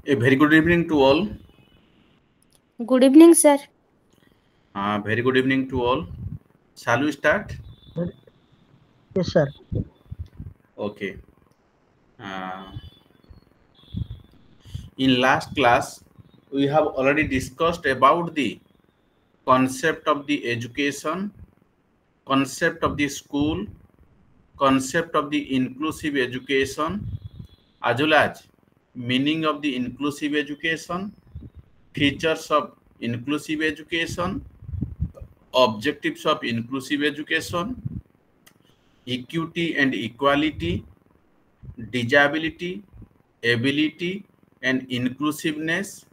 A very good evening to all. Good evening, sir. Very good evening to all. Shall we start? Yes, sir. Okay. Uh, in last class, we have already discussed about the concept of the education, concept of the school, concept of the inclusive education, as well as meaning of the inclusive education, features of inclusive education, objectives of inclusive education, equity and equality, disability, ability and inclusiveness,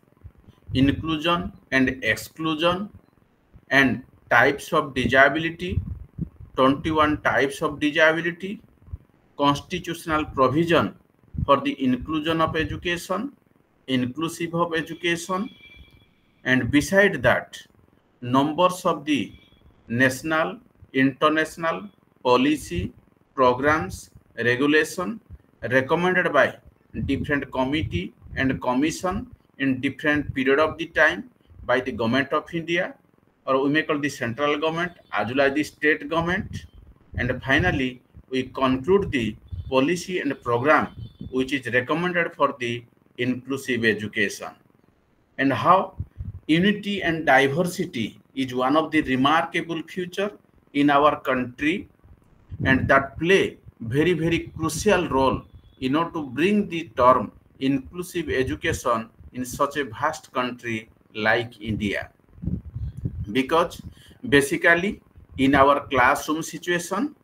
inclusion and exclusion, and types of disability, 21 types of disability, constitutional provision for the inclusion of education, inclusive of education, and beside that, numbers of the national, international policy, programs, regulation recommended by different committee and commission in different period of the time by the government of India, or we may call the central government as well as the state government. And finally, we conclude the policy and program which is recommended for the inclusive education, and how unity and diversity is one of the remarkable feature in our country, and that play very crucial role in order to bring the term inclusive education in such a vast country like India. Because basically in our classroom situation,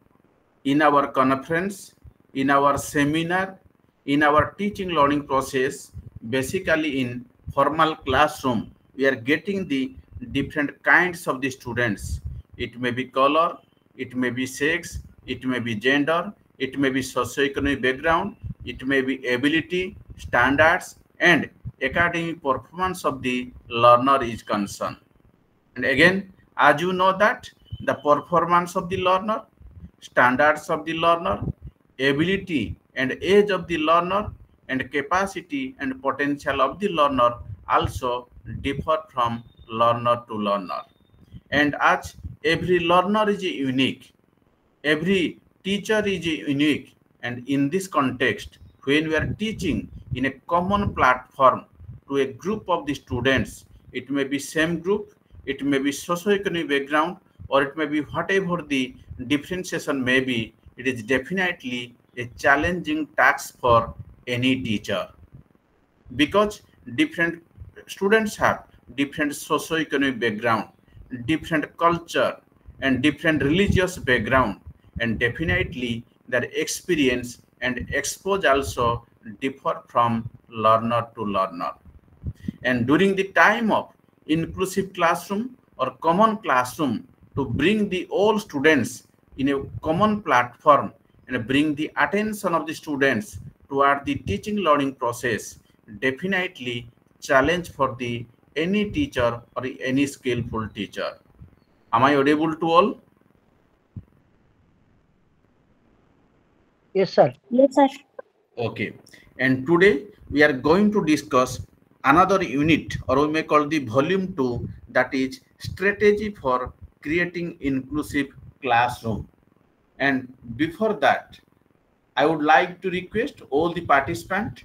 in our conference, in our seminar, in our teaching learning process, basically in formal classroom, we are getting the different kinds of the students. It may be color, it may be sex, it may be gender, it may be socioeconomic background, it may be ability, standards, and academic performance of the learner is concerned. And again, as you know that the performance of the learner, standards of the learner, ability and age of the learner, and capacity and potential of the learner also differ from learner to learner. And as every learner is unique, every teacher is unique, and in this context, when we are teaching in a common platform to a group of the students, it may be same group, it may be socio-economic background, or it may be whatever the differentiation may be, it is definitely a challenging task for any teacher, because different students have different socio-economic background, different culture, and different religious background, and definitely their experience and exposure also differ from learner to learner. And during the time of inclusive classroom or common classroom, to bring the all students in a common platform and bring the attention of the students toward the teaching learning process, definitely challenge for the any teacher or any skillful teacher. Am I audible to all? Yes, sir. Yes, sir. Okay, and today we are going to discuss another unit, or we may call the volume 2, that is strategy for creating inclusive classroom. And before that, I would like to request all the participants,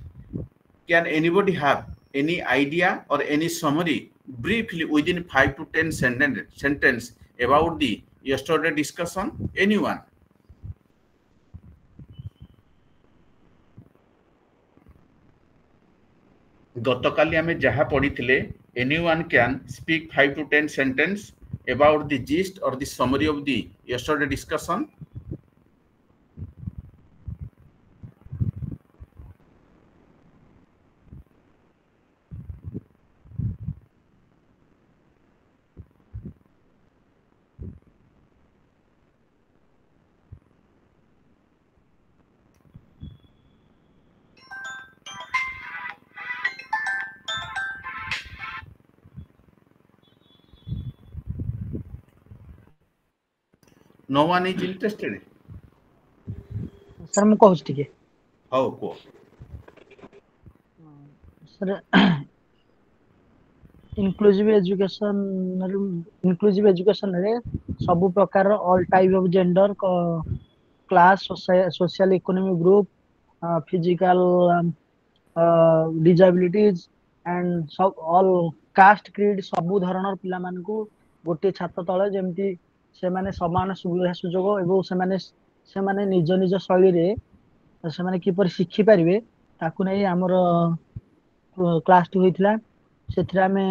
can anybody have any idea or any summary briefly within 5 to 10 sentence about the yesterday discussion? Anyone? ଗତକାଲି ଆମେ ଯାହା ପଢିଥିଲେ, anyone can speak 5 to 10 sentence about the gist or the summary of the yesterday discussion? No one is interested? Sir, ମୁଁ କହୁଛି ଟିକେ। ହଉ କୁହ। sir, inclusive education रे सब प्रकार all type of gender class social economic group physical disabilities and सब all caste creed ସବୁ ଧରଣର ପିଲାମାନଙ୍କୁ ଗୋଟିଏ ଛାତ ତଳେ ଯେମିତି ସେମାନେ ସମାନ ସୁବିଧା ସୁଯୋଗ ଏବଂ ସେମାନେ ନିଜ ନିଜ ଶୈଳୀରେ ସେମାନେ କିପରି ଶିଖି ପାରିବେ ତାକୁ ନେଇ ଆମର କ୍ଲାସଟି ହୋଇଥିଲା। ସେଥିରେ ଆମେ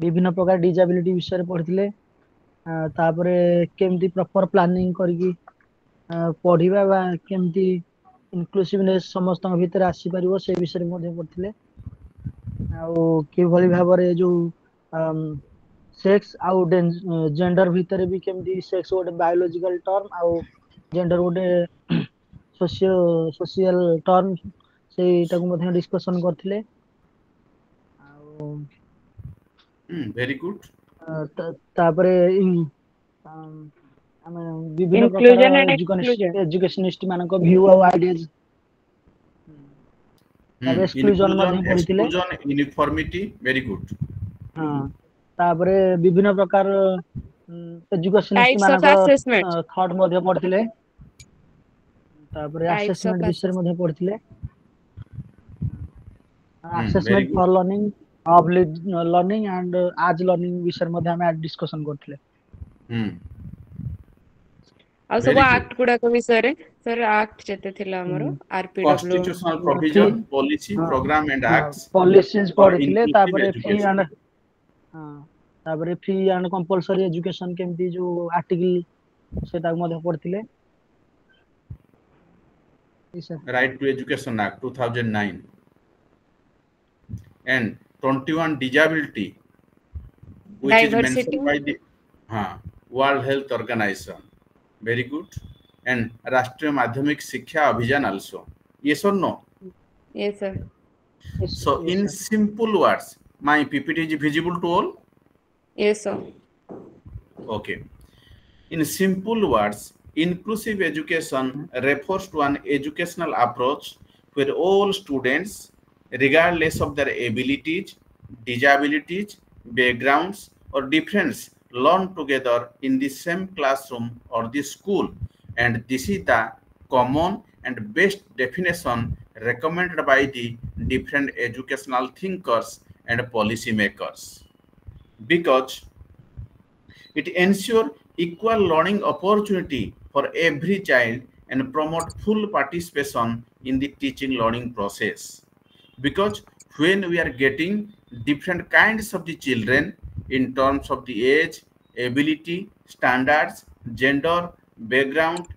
ବିଭିନ୍ନ ପ୍ରକାର ଡିଜାବିଲିଟି ବିଷୟରେ ପଢିଥିଲେ। ତାପରେ କେମିତି ପ୍ରପର ପ୍ଲାନିଂ କରିକି ପଢିବା ବା କେମିତି ଇନକ୍ଲୁସିଭନେସ୍ ସମସ୍ତଙ୍କ ଭିତରେ ଆସିପାରିବ ସେ ବିଷୟରେ ମଧ୍ୟ ପଢିଥିଲେ। ଆଉ କିଭଳି ଭାବରେ ଯୋଉ ସେକ୍ସ ଆଉ ଜେଣ୍ଡର ଭିତରେ ବି କେମିତି ସେକ୍ସ ଗୋଟେ ବାୟୋଲୋଜିକାଲ ଟର୍ମ ଆଉ ଜେଣ୍ଡର ଗୋଟେ ସୋସିଆଲ ଟର୍ମ ସେଇଟାକୁ ମଧ୍ୟ ଡିସ୍କସନ କରିଥିଲେ। ଆଉ ଭେରି ଗୁଡ। ତାପରେ ଆମେ ବିଭିନ୍ନ ପ୍ରକାର inclusion and exclusion. ଏଜୁକେଶନିଷ୍ଟ ମାନଙ୍କ ଭ୍ୟୁ ଆଉ ଆଇଡିଆଜ ତାପରେ ଏକ୍ସକ୍ଲୁଜନ ମଧ୍ୟ ପଢିଥିଲେ। exclusion uniformity very good। ହଁ ତାପରେ ବିଭିନ୍ନ ପ୍ରକାର ଏଜୁକେଶନିଷ୍ଟ Types of ମାନଙ୍କ assessment. ଥଟ୍ ମଧ୍ୟ ପଢିଥିଲେ। ତାପରେ Types of ଆସେସମେଣ୍ଟ ବିଷୟରେ ମଧ୍ୟ assessment. ପଢିଥିଲେ। very assessment good। For learning of learning and ଆଜ ଲର୍ନିଂ ବିଷୟରେ ମଧ୍ୟ ଆମେ ଡିସ୍କସନ କରିଥିଲେ। ଆଉ ସବୁ very good। ଆକ୍ଟ ଗୁଡାକ ବିଷୟରେ ସର ଆକ୍ଟ ଯେତେ ଥିଲା ଆମର ଆରପିଡବ୍ଲ୍ୟୁ constitutional provision policy program and acts ପଲିସିଜ for ପଢିଥିଲେ। inclusive ତାପରେ ଫ୍ରି education। ଆଣ୍ଡ ତାପରେ ଫ୍ରି ଆଣ୍ଡ କମ୍ପଲସରି ଏଜୁକେଶନ କେମିତି ଯୋଉ ଆର୍ଟିକଲ ସେଟାକୁ ମଧ୍ୟ ପଢିଥିଲେ। Right to Education Act 2009 and 21 disability which is Diversity. mentioned by the World Health Organization। very good। and राष्ट्रीय माध्यमिक शिक्षा अभियान also। yes or no? Yes sir. So in simple words, my PPT is visible to all? Yes sir. Okay, in simple words, inclusive education refers to an educational approach where all students, regardless of their abilities, disabilities, backgrounds, or difference, learn together in the same classroom or the school. And this is the common and best definition recommended by the different educational thinkers and policy makers, because it ensures equal learning opportunity for every child and promote full participation in the teaching learning process. Because when we are getting different kinds of the children in terms of the age, ability, standards, gender, background,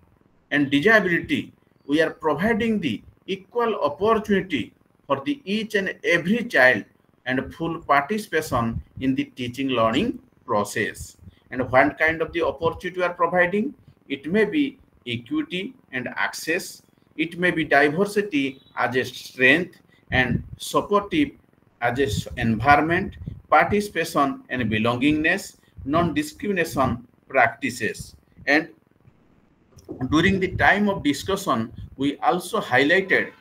and disability, we are providing the equal opportunity for the each and every child and full participation in the teaching learning process. And what kind of the opportunity we are providing? It may be equity and access, it may be diversity as a strength and supportive as a environment, participation and belongingness, non-discrimination practices. And during the time of discussion, we also highlighted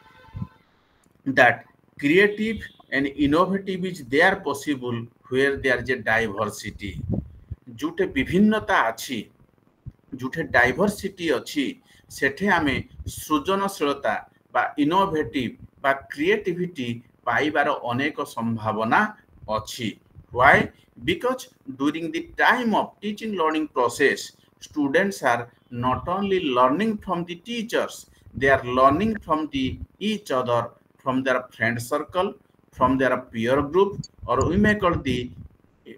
that creative and innovative is there possible where there is a diversity। Jote विभिन्नता अच्छी, Jote diversity अच्छी, सेठे आमे सृजनशीलता बा innovative बा creativity पाइबार अनेक संभावना अच्छी। Why? Because during the time of teaching learning process, students are not only learning from the teachers, they are learning from the each other, from their friend circle, from their peer group, or we may call the,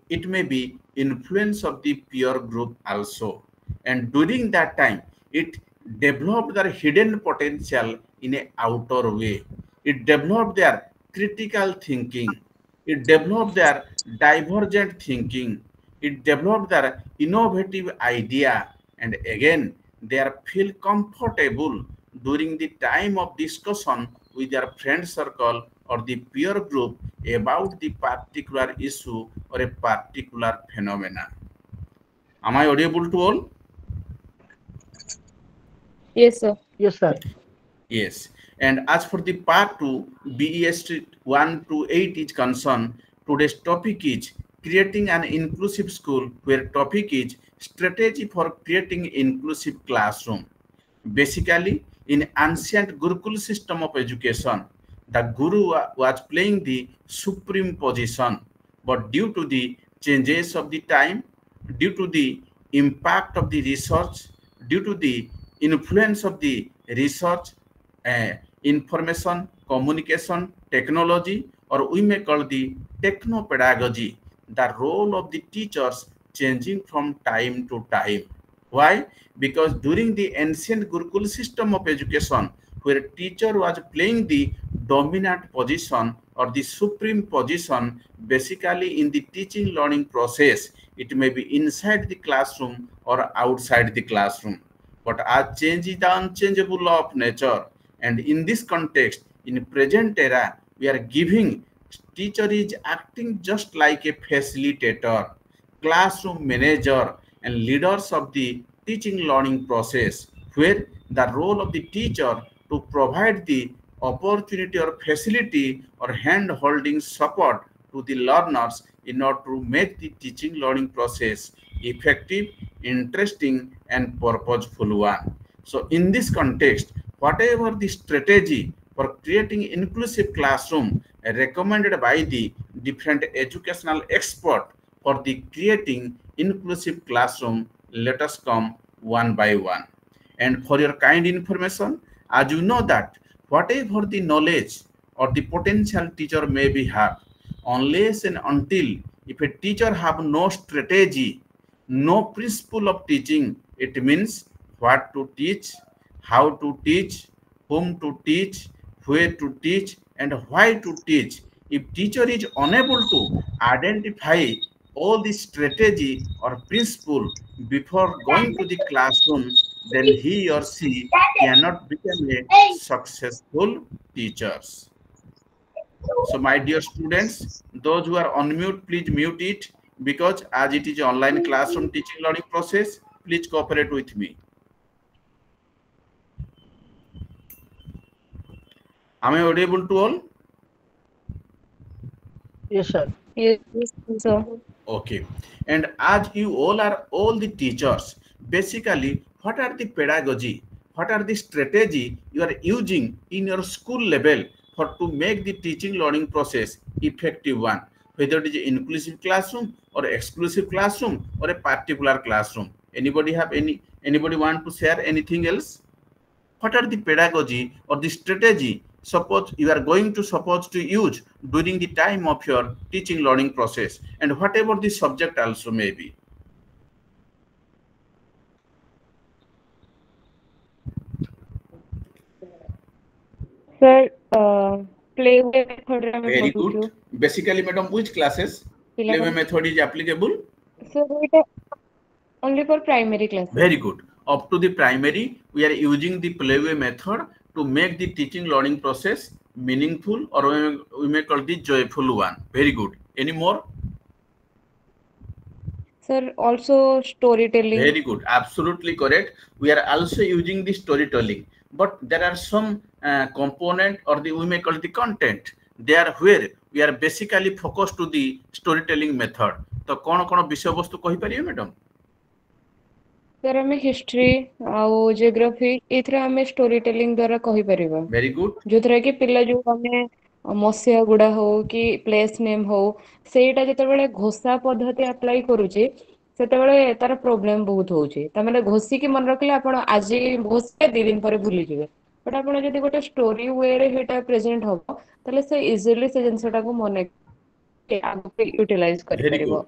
it may be influence of the peer group also. And during that time, it developed their hidden potential in a outer way. It developed their critical thinking, it developed their divergent thinking, it developed their innovative idea, and again they are feel comfortable during the time of discussion with their friend circle or the peer group about the particular issue or a particular phenomena. Am I audible to all? Yes sir. Yes sir. Yes. And as for the part 2, BEST 1 to 8 is concerned, today's topic is creating an inclusive school, where topic is strategy for creating inclusive classroom. Basically, in ancient Gurukul system of education, the Guru was playing the supreme position, but due to the changes of the time, due to the impact of the research, due to the influence of the research, information, communication, technology, or we may call the techno-pedagogy, the role of the teachers changing from time to time. Why? Because during the ancient Gurukul system of education, where teacher was playing the dominant position or the supreme position, basically in the teaching learning process, it may be inside the classroom or outside the classroom. But as change is the unchangeable law of nature, and in this context, in present era, we are giving teacher is acting just like a facilitator, classroom manager, and leaders of the teaching learning process, where the role of the teacher to provide the opportunity or facility or hand holding support to the learners in order to make the teaching learning process effective, interesting, and purposeful one. So in this context, whatever the strategy for creating inclusive classroom recommended by the different educational expert for the creating inclusive classroom, let us come one by one. And for your kind information, as you know that whatever the knowledge or the potential teacher may be have, unless and until if a teacher have no strategy, no principle of teaching, it means what to teach, how to teach, whom to teach, where to teach, and why to teach. If teacher is unable to identify all the strategy or principle before going to the classroom, then he or she cannot become a successful teachers. So my dear students, those who are on mute, please mute it, because as it is online classroom teaching learning process, please cooperate with me. Am I audible to all? Yes, sir. Yes, sir. Okay. And as you all are all the teachers, basically, what are the pedagogy? What are the strategy you are using in your school level for to make the teaching learning process effective one? Whether it is inclusive classroom or exclusive classroom or a particular classroom. Anybody want to share anything else? What are the pedagogy or the strategy suppose you are going to suppose to use during the time of your teaching learning process, and whatever the subject also may be? Sir, playway method ଆମେ Very ପଢୁଛୁ। good. Basically, madam, which classes playway method is applicable? Sir, ଏଇଟା only for primary classes। Very good. Up to the primary, we are using the playway method to make the teaching learning process meaningful, or we may call the joyful one. Very good. Any more? Sir, also storytelling। Very good. Absolutely correct. We are also using the storytelling, but there are some component, or the we may call it the content there, where we are basically focused to the storytelling method. तो कौन विषय वस्तु कहि परिए madam? Sir हमें history आउ geography एथरा हमें story telling द्वारा कहि परिबा। Very good. जोथरा कि पिल्ला जो हमें मसिया गुडा हो कि प्लेस नेम हो, सेटा जते बेले घोषा पद्धति अप्लाई करूची, सेते बेले तार प्रॉब्लम बहुत होउची। त माने घोषी के मन रखले आपण आज घोषे 2 दिन पर भूली जिवे, बट आपण जदी गोटे स्टोरी वे रे हेटा प्रेजेंट हो, तले से इजीली से जिंसटा को मने के आगे यूटिलाइज करि परिबो।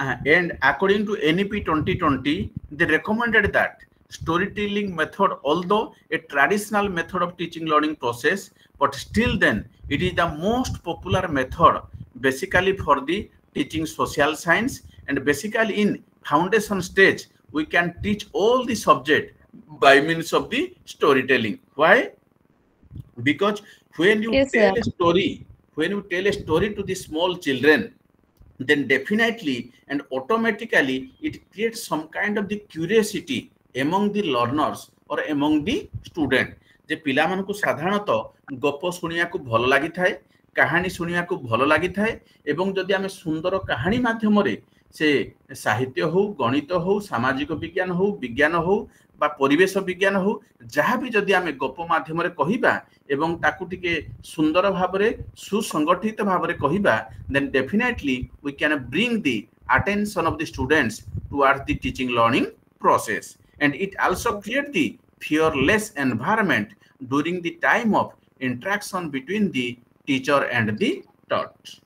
And according to NEP 2020, they recommended that storytelling method, although a traditional method of teaching learning process, but still then it is the most popular method basically for the teaching social science. And basically in foundation stage, we can teach all the subject by means of the storytelling. Why? Because when you tell a story, when you tell a story to the small children, then definitely and automatically it creates some kind of the curiosity among the learners or among the student. जे पिला मानकु साधारणतः गप शुणिया को भल लगी थाए, कहानी शुणिया को भल लगी थाए एवं जदि आमे सुंदर कहानी माध्यम रे से साहित्य हो, गणित हो, सामाजिक विज्ञान हो बा परिवेश विज्ञान हो जहाँ भी जदि आमे गप माध्यम रे कहिबा एवं ताकु टिके सुंदर भाबरे सुसंगठित भाबरे कहिबा, then definitely we can bring the attention of the students towards the teaching learning process, and it also create the fearless environment during the time of interaction between the teacher and the taught.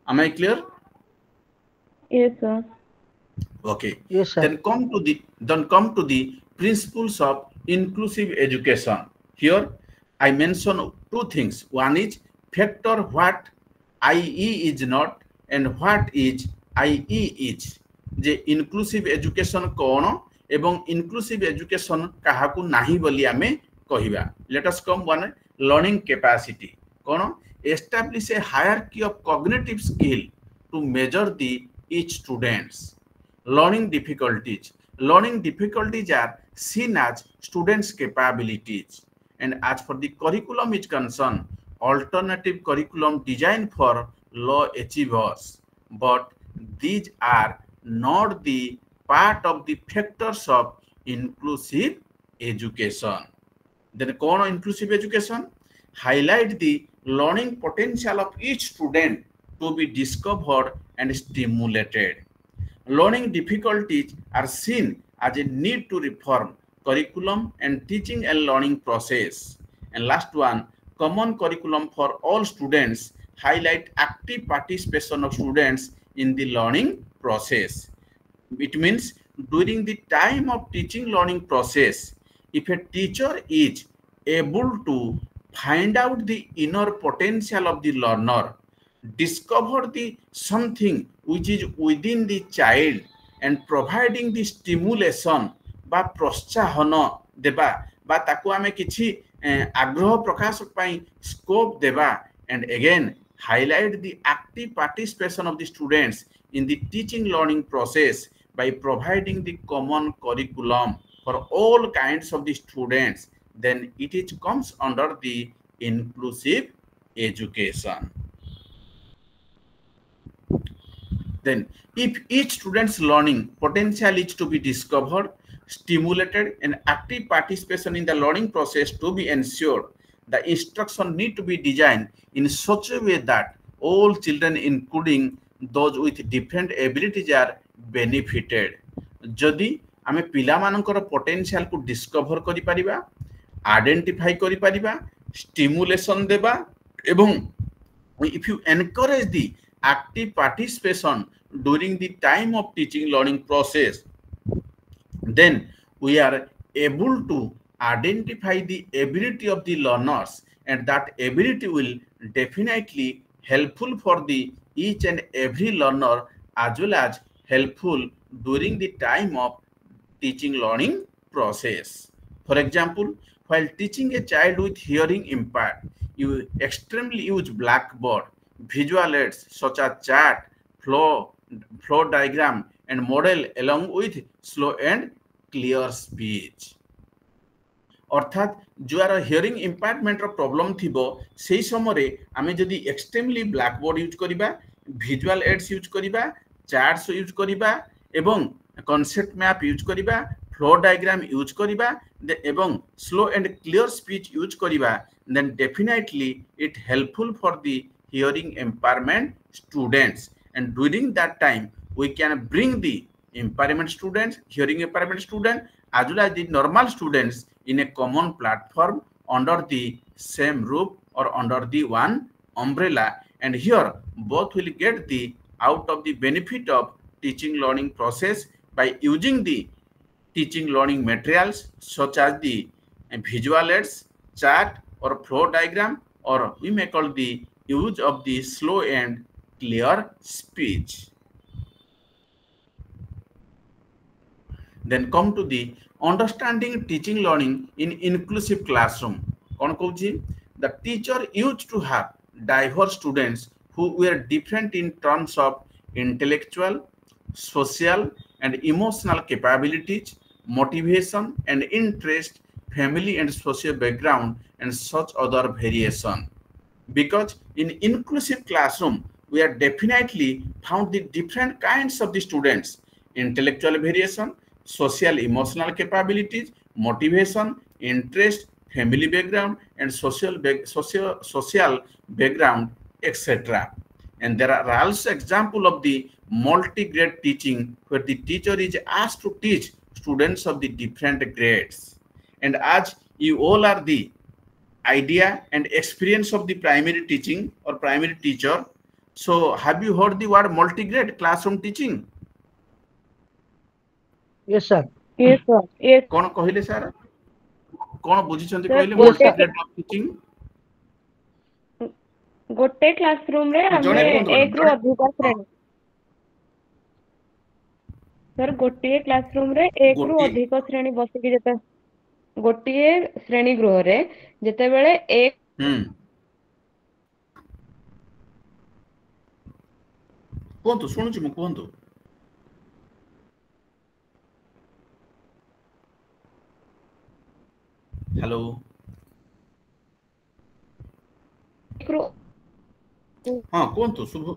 Am I clear? Yes, sir. Okay. Yes, sir. Then come to the principles of inclusive education. Here I mention two things. One is factor what IE is not and what is IE is. J inclusive education कौन एवं inclusive education काहाकू नाही बोली आमे कहिबा. Let us come one learning capacity. कौन establish a hierarchy of cognitive skill to measure the each students. Learning difficulties. Learning difficulties are seen as students' capabilities. And as for the curriculum is concerned, alternative curriculum designed for low achievers. But these are not the part of the factors of inclusive education. Then कौन inclusive education? Highlight the learning potential of each student to be discovered and stimulated. Learning difficulties are seen as a need to reform curriculum and teaching and learning process. And last one, common curriculum for all students highlight active participation of students in the learning process. It means during the time of teaching learning process, if a teacher is able to find out the inner potential of the learner, discover the something which is within the child and providing the stimulation बा प्रोत्साहन देबा बा ताकू आमे किछि आग्रह प्रकाश पई scope देबा, and again highlight the active participation of the students in the teaching learning process by providing the common curriculum for all kinds of the students, then it comes under the inclusive education. Then if each student's learning potential is to be discovered, stimulated and active participation in the learning process to be ensured, the instruction need to be designed in such a way that all children including those with different abilities are benefited. जदि आमे पिला मानकर potential को discover करि परिबा, identify करि परिबा, stimulation देबा एवं if you encourage the active participation during the time of teaching learning process, then we are able to identify the ability of the learners, and that ability will definitely helpful for the each and every learner as well as helpful during the time of teaching learning process. For example, while teaching a child with hearing impairment, you extremely use blackboard, visual aids such as chart, flow diagram and model along with slow and clear speech. अर्थात जो hearing इम्पायरमेंट problem थिबो सेही समय आमे जदि extremely blackboard use करिबा, visual aids use करिबा, charts use करिबा एवं कॉन्सेप्ट मैप यूज करिबा, फ्लो डायग्राम यूज करिबा एवं slow and clear speech use करिबा, then definitely it helpful for the hearing impairment students, and during that time we can bring the impairment students, hearing impairment student as well as the normal students in a common platform under the same roof or under the one umbrella, and here both will get the out of the benefit of teaching learning process by using the teaching learning materials such as the visual aids, chart or flow diagram, or we may call the use of the slow and clear speech. Then come to the understanding teaching learning in inclusive classroom. The teacher used to have diverse students who were different in terms of intellectual, social and emotional capabilities, motivation and interest family and social background, and such other variation. Because in inclusive classroom, we are definitely found the different kinds of the students, intellectual variation, social emotional capabilities, motivation, interest, family background, and social background, etc. And there are also example of the multi-grade teaching where the teacher is asked to teach students of the different grades. And as you all are the idea and experience of the primary teaching or primary teacher, so have you heard the word multi-grade classroom teaching? Yes sir. Yes, sir. Yes. कौन कहले sir कौन बुझिछन्ति Sir, कहले yes, sir. multi-grade teaching गोटे classroom रे जणे हमें कुहନ୍ତୁ एक रु जणे अधिक श्रेणी सर गोटे क्लासरूम रे एक रु गोटे अधिक श्रेणी बसिकी जेते गोटे श्रेणी गृह रे जेतेबेले एक कुहନ୍ତୁ सुनुछि मु कुहନ୍ତୁ हेलो एक रु हां कुहନ୍ତୁ शुभ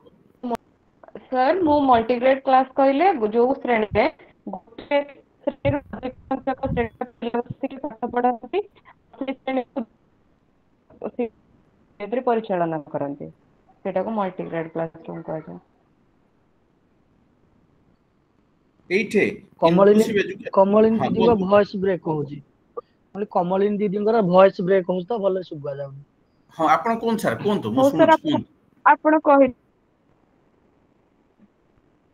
सर मु मल्टीग्रेड क्लास कहले जो श्रेणी रे गोटे श्रेणी अधिक संख्यक श्रेणी पिला बसिकी पाठ पढाती से श्रेणी एतरे परिचालन करंती सेटा को मल्टीग्रेड क्लासरूम कहै छै एइठे कमलिनी inclusive education कमलिनी हां दीदी को कुहନ୍ତୁ वॉइस ब्रेक होउची मतलब कमलिनी दीदी को वॉइस ब्रेक होउछ तो भले सुबा जाउनी हां आपण कोन सर कुहନ୍ତୁ मु हो सर सुनुछि आपण कहि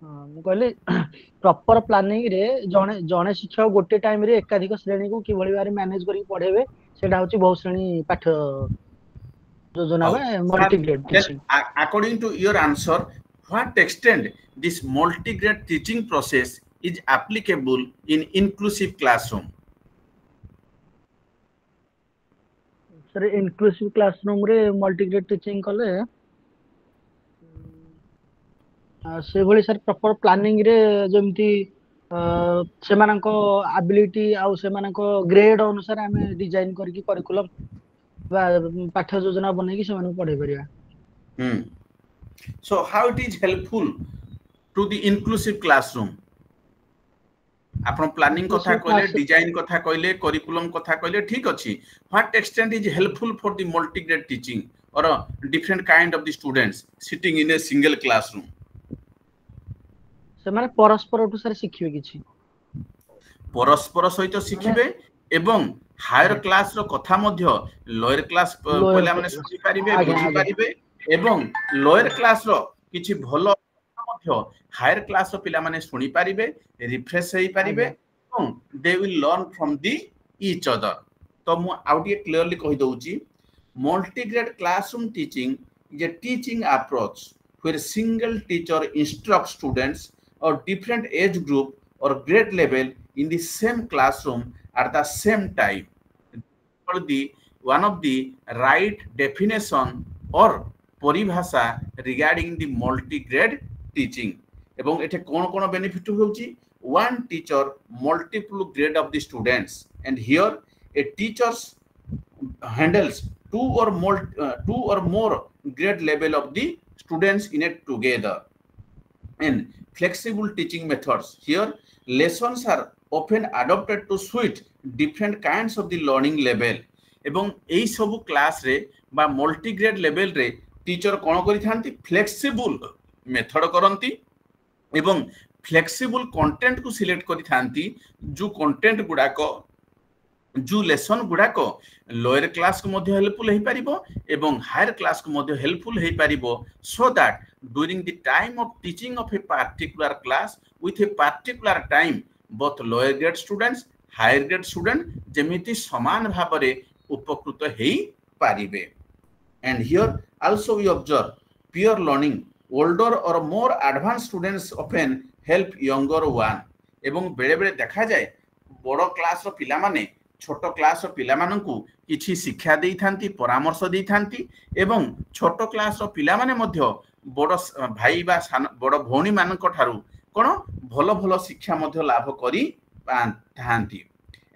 हां मु कहले प्रॉपर प्लानिंग रे जणे जणे शिक्षक गोटे टाइम रे एकाधिक श्रेणी को किभଳି बारे मैनेज करी पढेबे सेटा होची बहु श्रेणी पाठ योजना में multigrade teaching according to your answer, what extent this multi-grade teaching process is applicable in inclusive classroom? Sir inclusive classroom रे मल्टीग्रेड टीचिंग कले से भली सर प्रॉपर प्लानिंग रे जेमती सेमानको एबिलिटी आउ सेमानको ग्रेड अनुसार हमें डिजाइन करके करिकुलम बा पाठ योजना बनै कि सेमानको पढै परिया So how it is helpful to the inclusive classroom? आपण प्लानिंग कथा कहले डिजाइन कथा कहले करिकुलम कथा कहले ठीक अछि what extent is helpful for the multi-grade teaching or a different kind of the students sitting in a single classroom? से माने परस्पर टु सर शिखिबे किछि परस्पर सहित शिखिबे एवं हायर क्लास रो कथा मध्य लोअर क्लास पहले हमने सुनि परिबे बुझि परिबे एवं लोअर क्लास रो किछि भलो मध्य हायर क्लास रो पिला माने सुनि परिबे रिफ्रेश हेई परिबे एवं they will learn from the each other तो मु आउट क्लियरली कहि दउची multigrade classroom teaching is a teaching approach where single teacher instructs students or different age group or grade level in the same classroom at the same time. One of the right definition or paribhasha regarding the multi-grade teaching. एवं एठे कोन benefit होउची one teacher multiple grade of the students and here a teacher handles two or more grade level of the students in it together. And flexible teaching methods here lessons are often adopted to suit different kinds of the learning level एवं एई सब class रे बा multi grade level रे teacher कोन करि थांती flexible method करंती एवं flexible content को select करि थांती जो कंटेंट गुडा को जो लेसन गुडा को लोअर क्लास को मध्य हेल्पफुल हेई परिबो एवं हायर क्लास को मध्य हेल्पफुल हेई परिबो so that during the time of teaching of a particular class with a particular time both lower grade students higher grade student जेमिति समान भाबरे उपकृत हेई पारिबे. And here also we observe peer learning. Older or more advanced students often help younger one. एवं बेले बेले देखा जाए बड़ क्लास रो पिला माने छोट क्लास रो पिला माननकु किछि शिक्षा देई थांती परामर्श देई थांती एवं छोट क्लास रो पिला माने मध्य बड़ भाई बा बड़ भौणी मानक ठारू कोन भलो भलो शिक्षा मध्य लाभ करी थांती.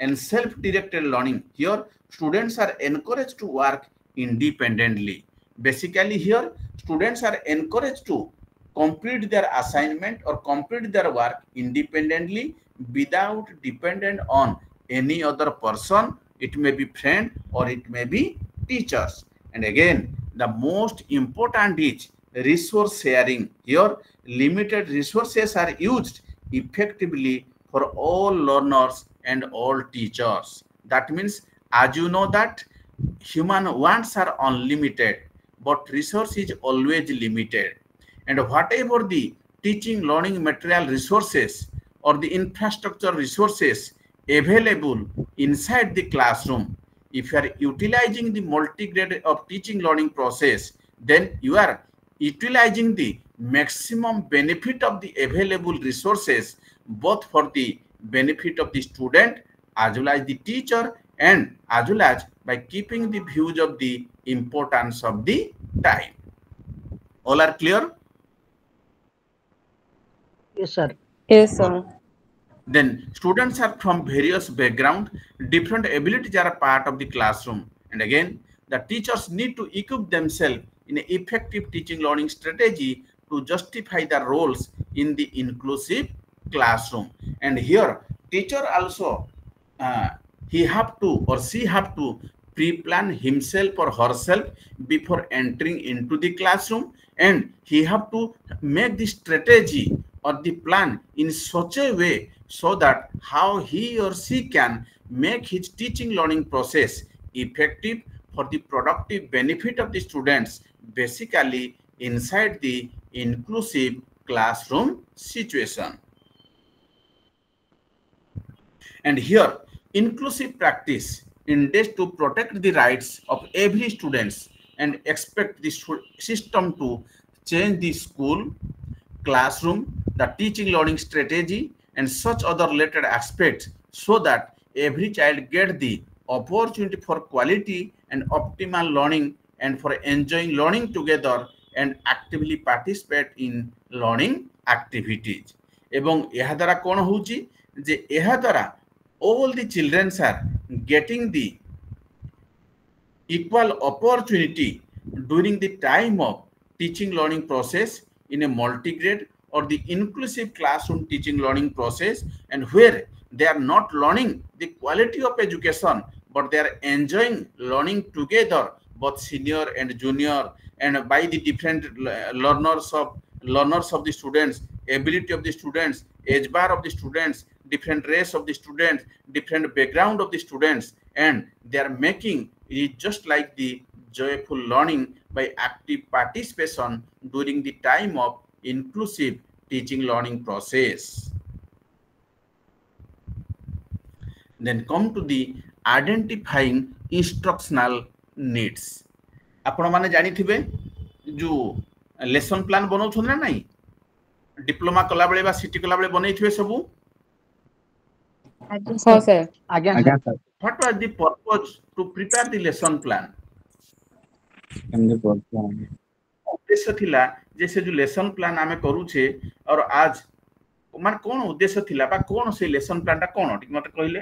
and self-directed learning. Here, students are encouraged to work independently. Basically, here, students are encouraged to complete their assignment or complete their work independently without dependent on any other person. It may be friend or it may be teachers. And again, the most important is resource sharing. Here, limited resources are used effectively for all learners and all teachers. That means, as you know that human wants are unlimited, but resource is always limited. And whatever the teaching learning material resources or the infrastructure resources available inside the classroom, if you are utilizing the multi-grade of teaching learning process, then you are utilizing the maximum benefit of the available resources, both for the benefit of the student as well as the teacher, and as well as by keeping the views of the importance of the time. All are clear? Yes, sir. Yes, sir. Then students are from various background, different abilities are a part of the classroom. And again, the teachers need to equip themselves in an effective teaching learning strategy to justify their roles in the inclusive classroom. And here, teacher also, he have to or she have to pre-plan himself or herself before entering into the classroom, and he have to make the strategy or the plan in such a way so that how he or she can make his teaching learning process effective for the productive benefit of the students, basically inside the inclusive classroom situation. And here, inclusive practice intends to protect the rights of every students and expect the system to change the school, classroom, the teaching learning strategy, and such other related aspects so that every child get the opportunity for quality and optimal learning and for enjoying learning together and actively participate in learning activities. ଏବଂ ଏହା ଦ୍ୱାରା କ'ଣ ହେଉଛି ଯେ ଏହା ଦ୍ୱାରା all the children are getting the equal opportunity during the time of teaching learning process in a multi-grade or the inclusive classroom teaching learning process, and where they are not learning the quality of education, but they are enjoying learning together, both senior and junior, and by the different learners of the students, ability of the students, age bar of the students, different race of the students, different background of the students, and they are making it just like the joyful learning by active participation during the time of inclusive teaching learning process. Then come to the identifying instructional needs. आपण माने जानी थिबे जो lesson plan बनाउछन ना नहीं, diploma कला बेले बा city कला बेले बनै थिबे सबु. हाँ sir. Again, sir. What was the purpose to prepare the lesson plan? उद्देश्य थिला जैसे जो लेसन प्लान आमे करूछे और आज मान कोन उद्देश्य थिला बा कोन से लेसन प्लान ता कोन ठीक मते कहिले.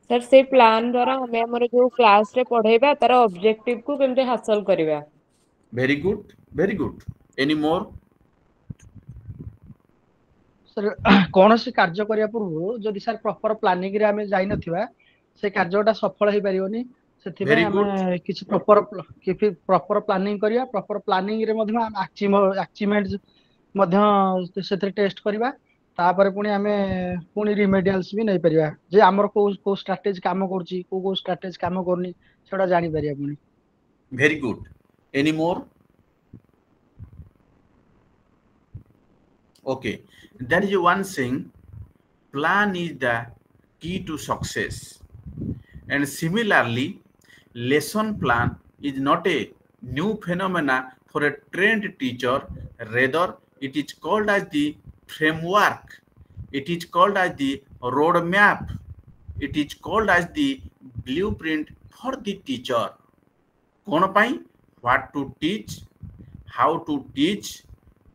सर से प्लान द्वारा हमें हमर जो क्लास रे पढाइबा तार ऑब्जेक्टिव को केमते हासिल करबा. Very good, very good. Any more? Sir कौनसी कार्य करिया पूर्व जदि सर प्रॉपर प्लानिंग रे हमें जाई नथिबा से कार्यटा सफल होई परियोनी. सेथि में हमें किछ प्रॉपर प्लानिंग करिया, प्रॉपर प्लानिंग रे मध्ये हम अचीवमेंट मध्ये सेथि टेस्ट करिवा, तापर पुनी हमें पुनी रिमेडियल्स भी नै परिया जे हमर को स्ट्रेटजी काम करची को स्ट्रेटजी काम करनी सेटा जानि परिया पुनी. Very good. Any more? Okay, that is one thing. Plan is the key to success, and similarly, lesson plan is not a new phenomena for a trained teacher. Rather, it is called as the framework. It is called as the roadmap. It is called as the blueprint for the teacher. कौन पाई? What to teach, how to teach,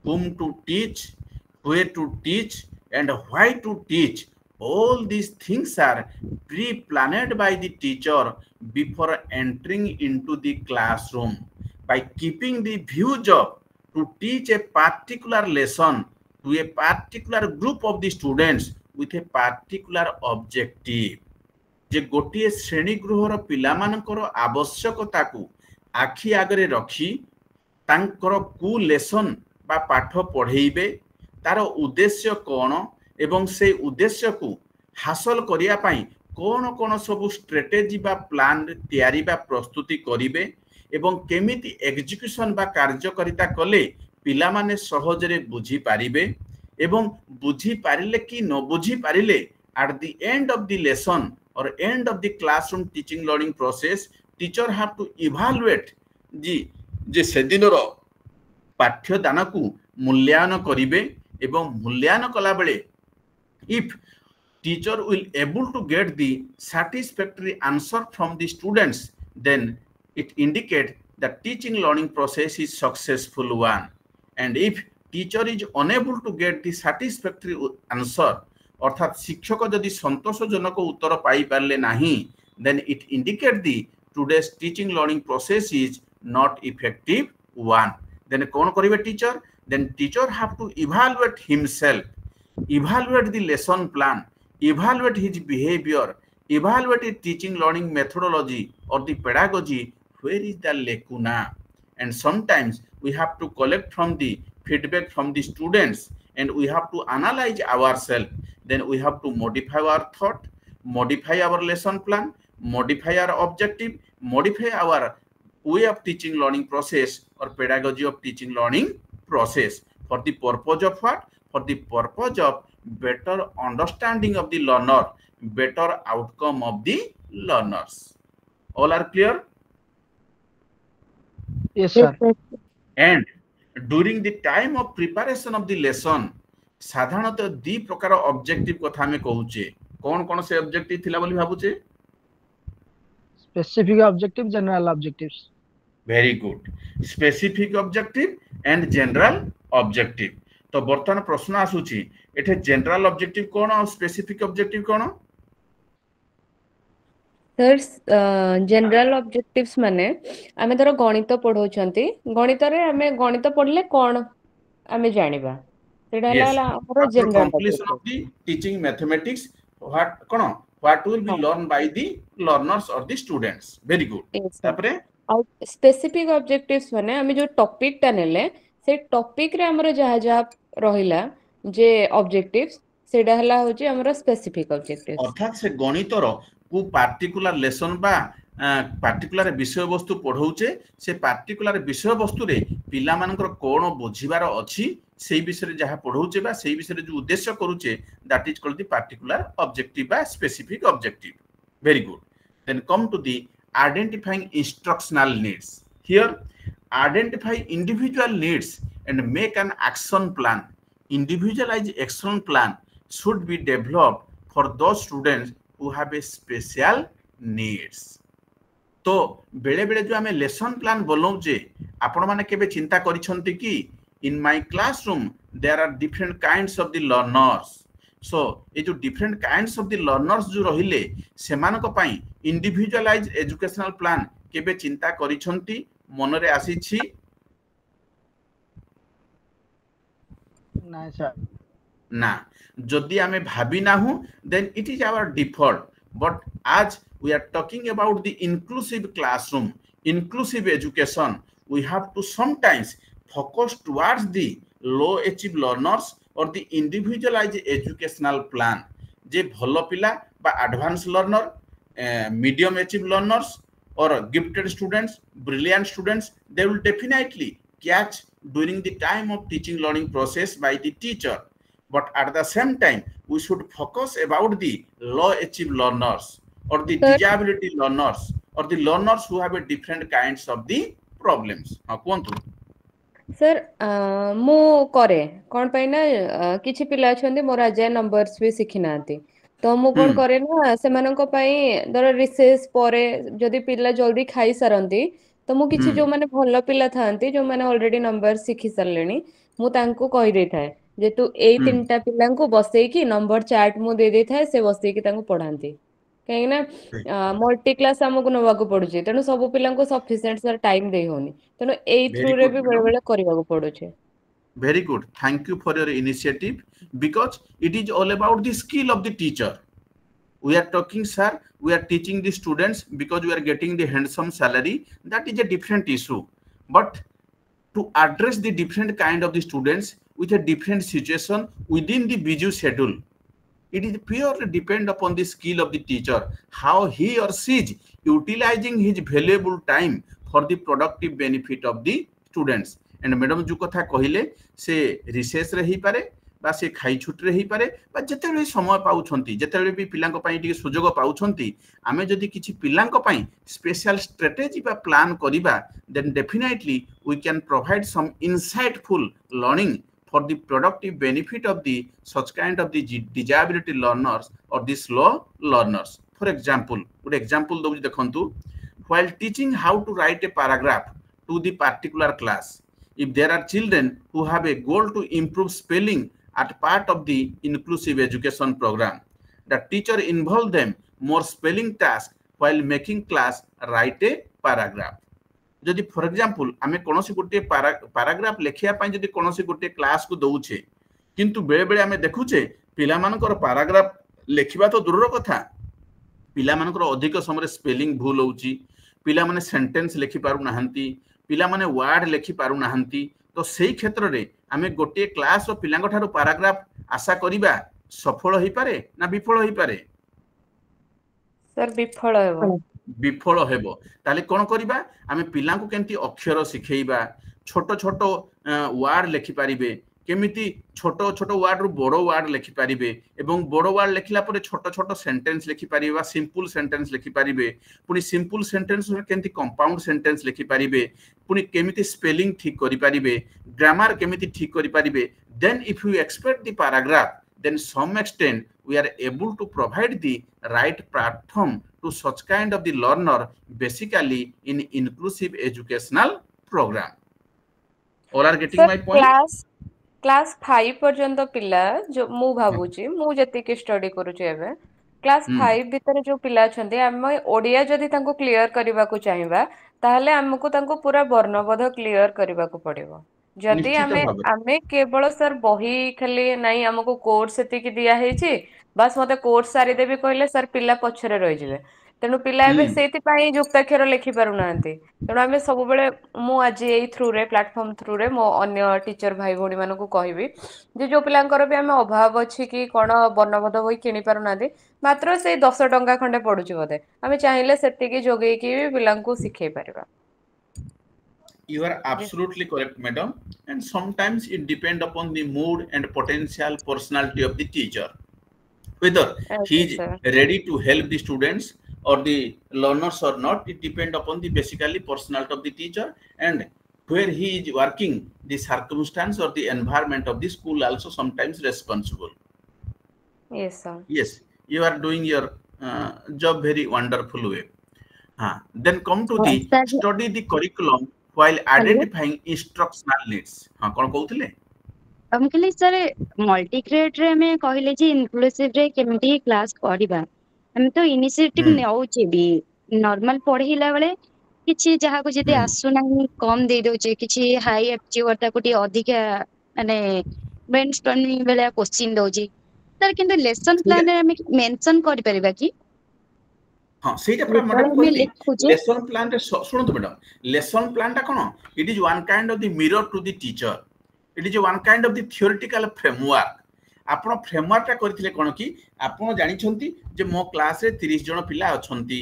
whom to teach, where to teach, and why to teach. All these things are pre-planned by the teacher before entering into the classroom. By keeping the view job to teach a particular lesson to a particular group of the students with a particular objective. जे गोटे श्रेणी गृहर पिलामानकर आवश्यकताकू आखि आगरे रखी तांकर कु lesson बा पाठ पढ़ेइबे तार उद्देश्य कौन एवं से उद्देश्य को हासिल करिया पाई कौन कौन सब स्ट्रेटेजी बा प्लान तैयारी बा प्रस्तुति करिवे एवं केमिति एग्जीक्यूशन बा कार्यकारिता कले पिला माने सहजरे बुझी पारिबे एवं बुझी पारिले कि न बुझी पारिले at the end of the lesson or end of the classroom teaching learning process teacher have to evaluate जे सेदिनर पाठ्यदान को मूल्यांकन करिवे एवं मूल्यांकन कला बेले if teacher will able to get the satisfactory answer from the students then it indicate that teaching learning process is successful one, and if teacher is unable to get the satisfactory answer अर्थात शिक्षक यदि संतोषजनक उत्तर पाई पारले नाही then it indicate the today's teaching learning process is not effective one. Then कौन करिवे teacher, then teacher have to evaluate himself, evaluate the lesson plan, evaluate his behavior, evaluate his teaching learning methodology or the pedagogy, where is the lacuna, and sometimes we have to collect from the feedback from the students and we have to analyze ourselves. Then we have to modify our thought, modify our lesson plan, modify our objective, modify our way of teaching learning process or pedagogy of teaching learning process for the purpose of what? For the purpose of better understanding of the learner, better outcome of the learners. All are clear? Yes, sir. And during the time of preparation of the lesson साधारणतः दी प्रकार objective कथा हमें कहूचे कौन कौन से objective थिला बोली भाबुचे specific objective general objectives very good specific objective and general objective तो वर्तमान प्रश्न आसुची एठे जनरल ऑब्जेक्टिव कोन और स्पेसिफिक ऑब्जेक्टिव कोन सर जनरल ऑब्जेक्टिव्स माने आमे धरो गणित पढौछंती गणित रे आमे गणित पढले कोन आमे जानिबा Yes. After completion of the teaching mathematics, what will be learned by the learners or the students. Very good. Yes, तापरे स्पेसिफिक ऑब्जेक्टिव्स माने आमे जो टॉपिक टा नेले से टॉपिक रे हमर जहा जहा रहिला जे ऑब्जेक्टिव्स सेडा हला होची हमर स्पेसिफिक ऑब्जेक्टिव्स अर्थात से गणितर को पार्टिकुलर लेसन बा पार्टिकुलर विषय वस्तु पढ़ौचे से पार्टिकुलर विषय वस्तु रे पिला मानकर कोन बुझिबार अछि सेही विषय जहा पढ़ौचे बा सेही विषय जो उद्देश्य करूचे that is called the particular objective बा specific objective. Very good. Then come to the identifying instructional needs. Here identify individual needs and make an action plan. Individualise action plan should be developed for those students who have a special needs. तो बेले बेले जो आमे lesson plan बोलौचे आपण माने केबे चिंता करिसंती कि in my classroom there are different kinds of the learners. So ये जो different kinds of the learners जो रहिले सेमान को पाई individualized educational plan केबे चिंता करिसंती मनरे आसीछि ना सर ना जदि आमे भाबी ना हूं then it is our default. But as we are talking about the inclusive classroom, inclusive education, we have to sometimes focus towards the low achieve learners or the individualized educational plan. जे भलो पिला बा advanced learner, medium achieve learners or gifted students, brilliant students, they will definitely catch during the time of teaching learning process by the teacher. But at the same time, we should focus about the low achieve learners or the disability learners or the learners who have a different kinds of the problems. Sir मो करे कोन पई ना किछि पिला छन्ते मोर Ajay numbers भी सिखि नांती तो मो कोन करे ना से मानको पई दर रिसेस परे जदी पिला जल्दी खाई सरंती तो मो किछि जो माने भलो पिला थांती जो माने ऑलरेडी नंबर सिखि सरलेनी मु तांको कहि दै थाए जे तू एई तीनटा पिलांको बसेइकी नंबर चार्ट मु दे देथाए से बसेइकी तांको पढ़ांती कहीं ना मल्टी क्लास हमको नवाको पड़ुचे तेणु सब पिलांको सफिशिएंट सर टाइम देई होनी तेणु एई थ्रू Very रे good, भी बेले madam. बेले करबाको पड़ुचे Very good. Thank you for your initiative because it is all about the skill of the teacher. We are talking, sir, we are teaching the students because we are getting the handsome salary. That is a different issue. But to address the different kind of the students with a different situation within the busy schedule, it is purely depend upon the skill of the teacher, how he or she is utilizing his valuable time for the productive benefit of the students. And madam जो कथा कहिले से recess रे ही पारे बा से खाई छुट रे ही पारे बा जेतेबे समय पाउछंती जेतेबे भी पिलांको पई टिके सुजोग पाउछंती आमे जदि किछि पिलांको पई स्पेशल स्ट्रेटेजी बा प्लान करिबा then definitely we can provide some insightful learning for the productive benefit of the such kind of the disability learners or the slow learners. For example, good example do dekhantu, while teaching how to write a paragraph to the particular class, if there are children who have a goal to improve spelling at part of the inclusive education program, the teacher involve them more spelling tasks while making class write a paragraph. जदि for example आमे कोनोसी गोटे paragraph लेखिया पई जदि कोनोसी गोटे class को दउछे किंतु बेले बेले आमे देखुछे पिला मानकर पैराग्राफ लेखिबा तो दूरर कथा पिला मानकर अधिक समय स्पेलिंग भूल होउची पिला माने सेंटेंस लेखि पारु नाहंती पिला माने वर्ड लेखि पारु नाहंती तो सेही क्षेत्र रे आमे गोटे क्लास रो पिलांग ठारो पैराग्राफ आशा करिबा सफल होई पारे ना विफल होई पारे सर विफल हेबो विफल हेबो ताले कोन करिबा आमे पिलांको केंती अक्षर सिखेइबा छोटो छोटो वर्ड लेखि पारिबे केमिति छोटो छोटो वर्ड रु बड़ो वर्ड लेखि पारिबे एवं बड़ो वर्ड लेखिला परे छोटो छोटो सेंटेंस लेखि पारिबा सिंपल सेंटेंस लेखि पारिबे पुनी सिंपल सेंटेंस रे केंती कंपाउंड सेंटेंस लेखि पारिबे पुनी केमिति स्पेलिंग ठीक करि पारिबे ग्रामर केमिति ठीक करि पारिबे then if you expect the paragraph then some extent we are able to provide the right platform to such kind of the learner basically in inclusive educational program. All are getting sir my point? Class 5 पर्यंत पिला जो मु भाबुची मु जति के study करूची एबे class 5 भीतर जो पिला छथि हम ओडिया जदि तांको क्लियर करबा को चाहिबा ताहले हमको तांको पूरा वर्णबोध क्लियर करबा को पड़िबो जदि आमे केवल सर बही खाली नहीं हमको कोर्स सेति की दिया हेची बस मते कोर्स सारी देबी कहले सर पिला पछरे रहि जिवे तेनु पिला एबे सेति पई युक्ताक्षर लेखि पारु नांती तेनु आमे सब बेले मु आज एई थ्रू रे प्लेटफॉर्म थ्रू रे मो अन्य टीचर भाई भोनी मानको कहिबी जे जो पिलांकर भी आमे अभाव अछि कि कोन वर्णबोध होई किनि पारु नांती मात्र से 10 टंका खंडे पडुची बोधे आमे चाहिले सेति की जोगेई की पिलांको सिखै परिबा You are absolutely correct, madam. And sometimes it depends upon the mood and potential personality of the teacher. Whether he is ready to help the students or the learners or not, it depends upon the basically personality of the teacher and where he is working, the circumstance or the environment of the school also sometimes responsible. Yes, sir. Yes, you are doing your job very wonderful way. Then come to the study the curriculum while identifying instructional needs. हां कोन कहउथिले हम कहले sir multi grade रे में कहले जे inclusive रे केमिति class करिबा हम तो इनिशिएटिव नेउचे भी नॉर्मल पढिला बेले किछि जहा को जदि आसु नाही कम दे दोचे किछि हाई अचीवर ताको टी अधिक माने ब्रेनस्टॉर्मिंग बेले क्वेश्चन दोची सर किंतु लेसन प्लान रे हम मेंशन करि परिबा कि हाँ सेटा पूरा मैडम कहली लेसन प्लान रे सुनतो मैडम लेसन प्लान ता कोन it is one kind of the mirror to the teacher it is one kind of the theoretical framework आपण फ्रेमवर्क ता करथिले कोन कि आपण जानि छंती जे मो क्लास रे 30 जण पिला अछंती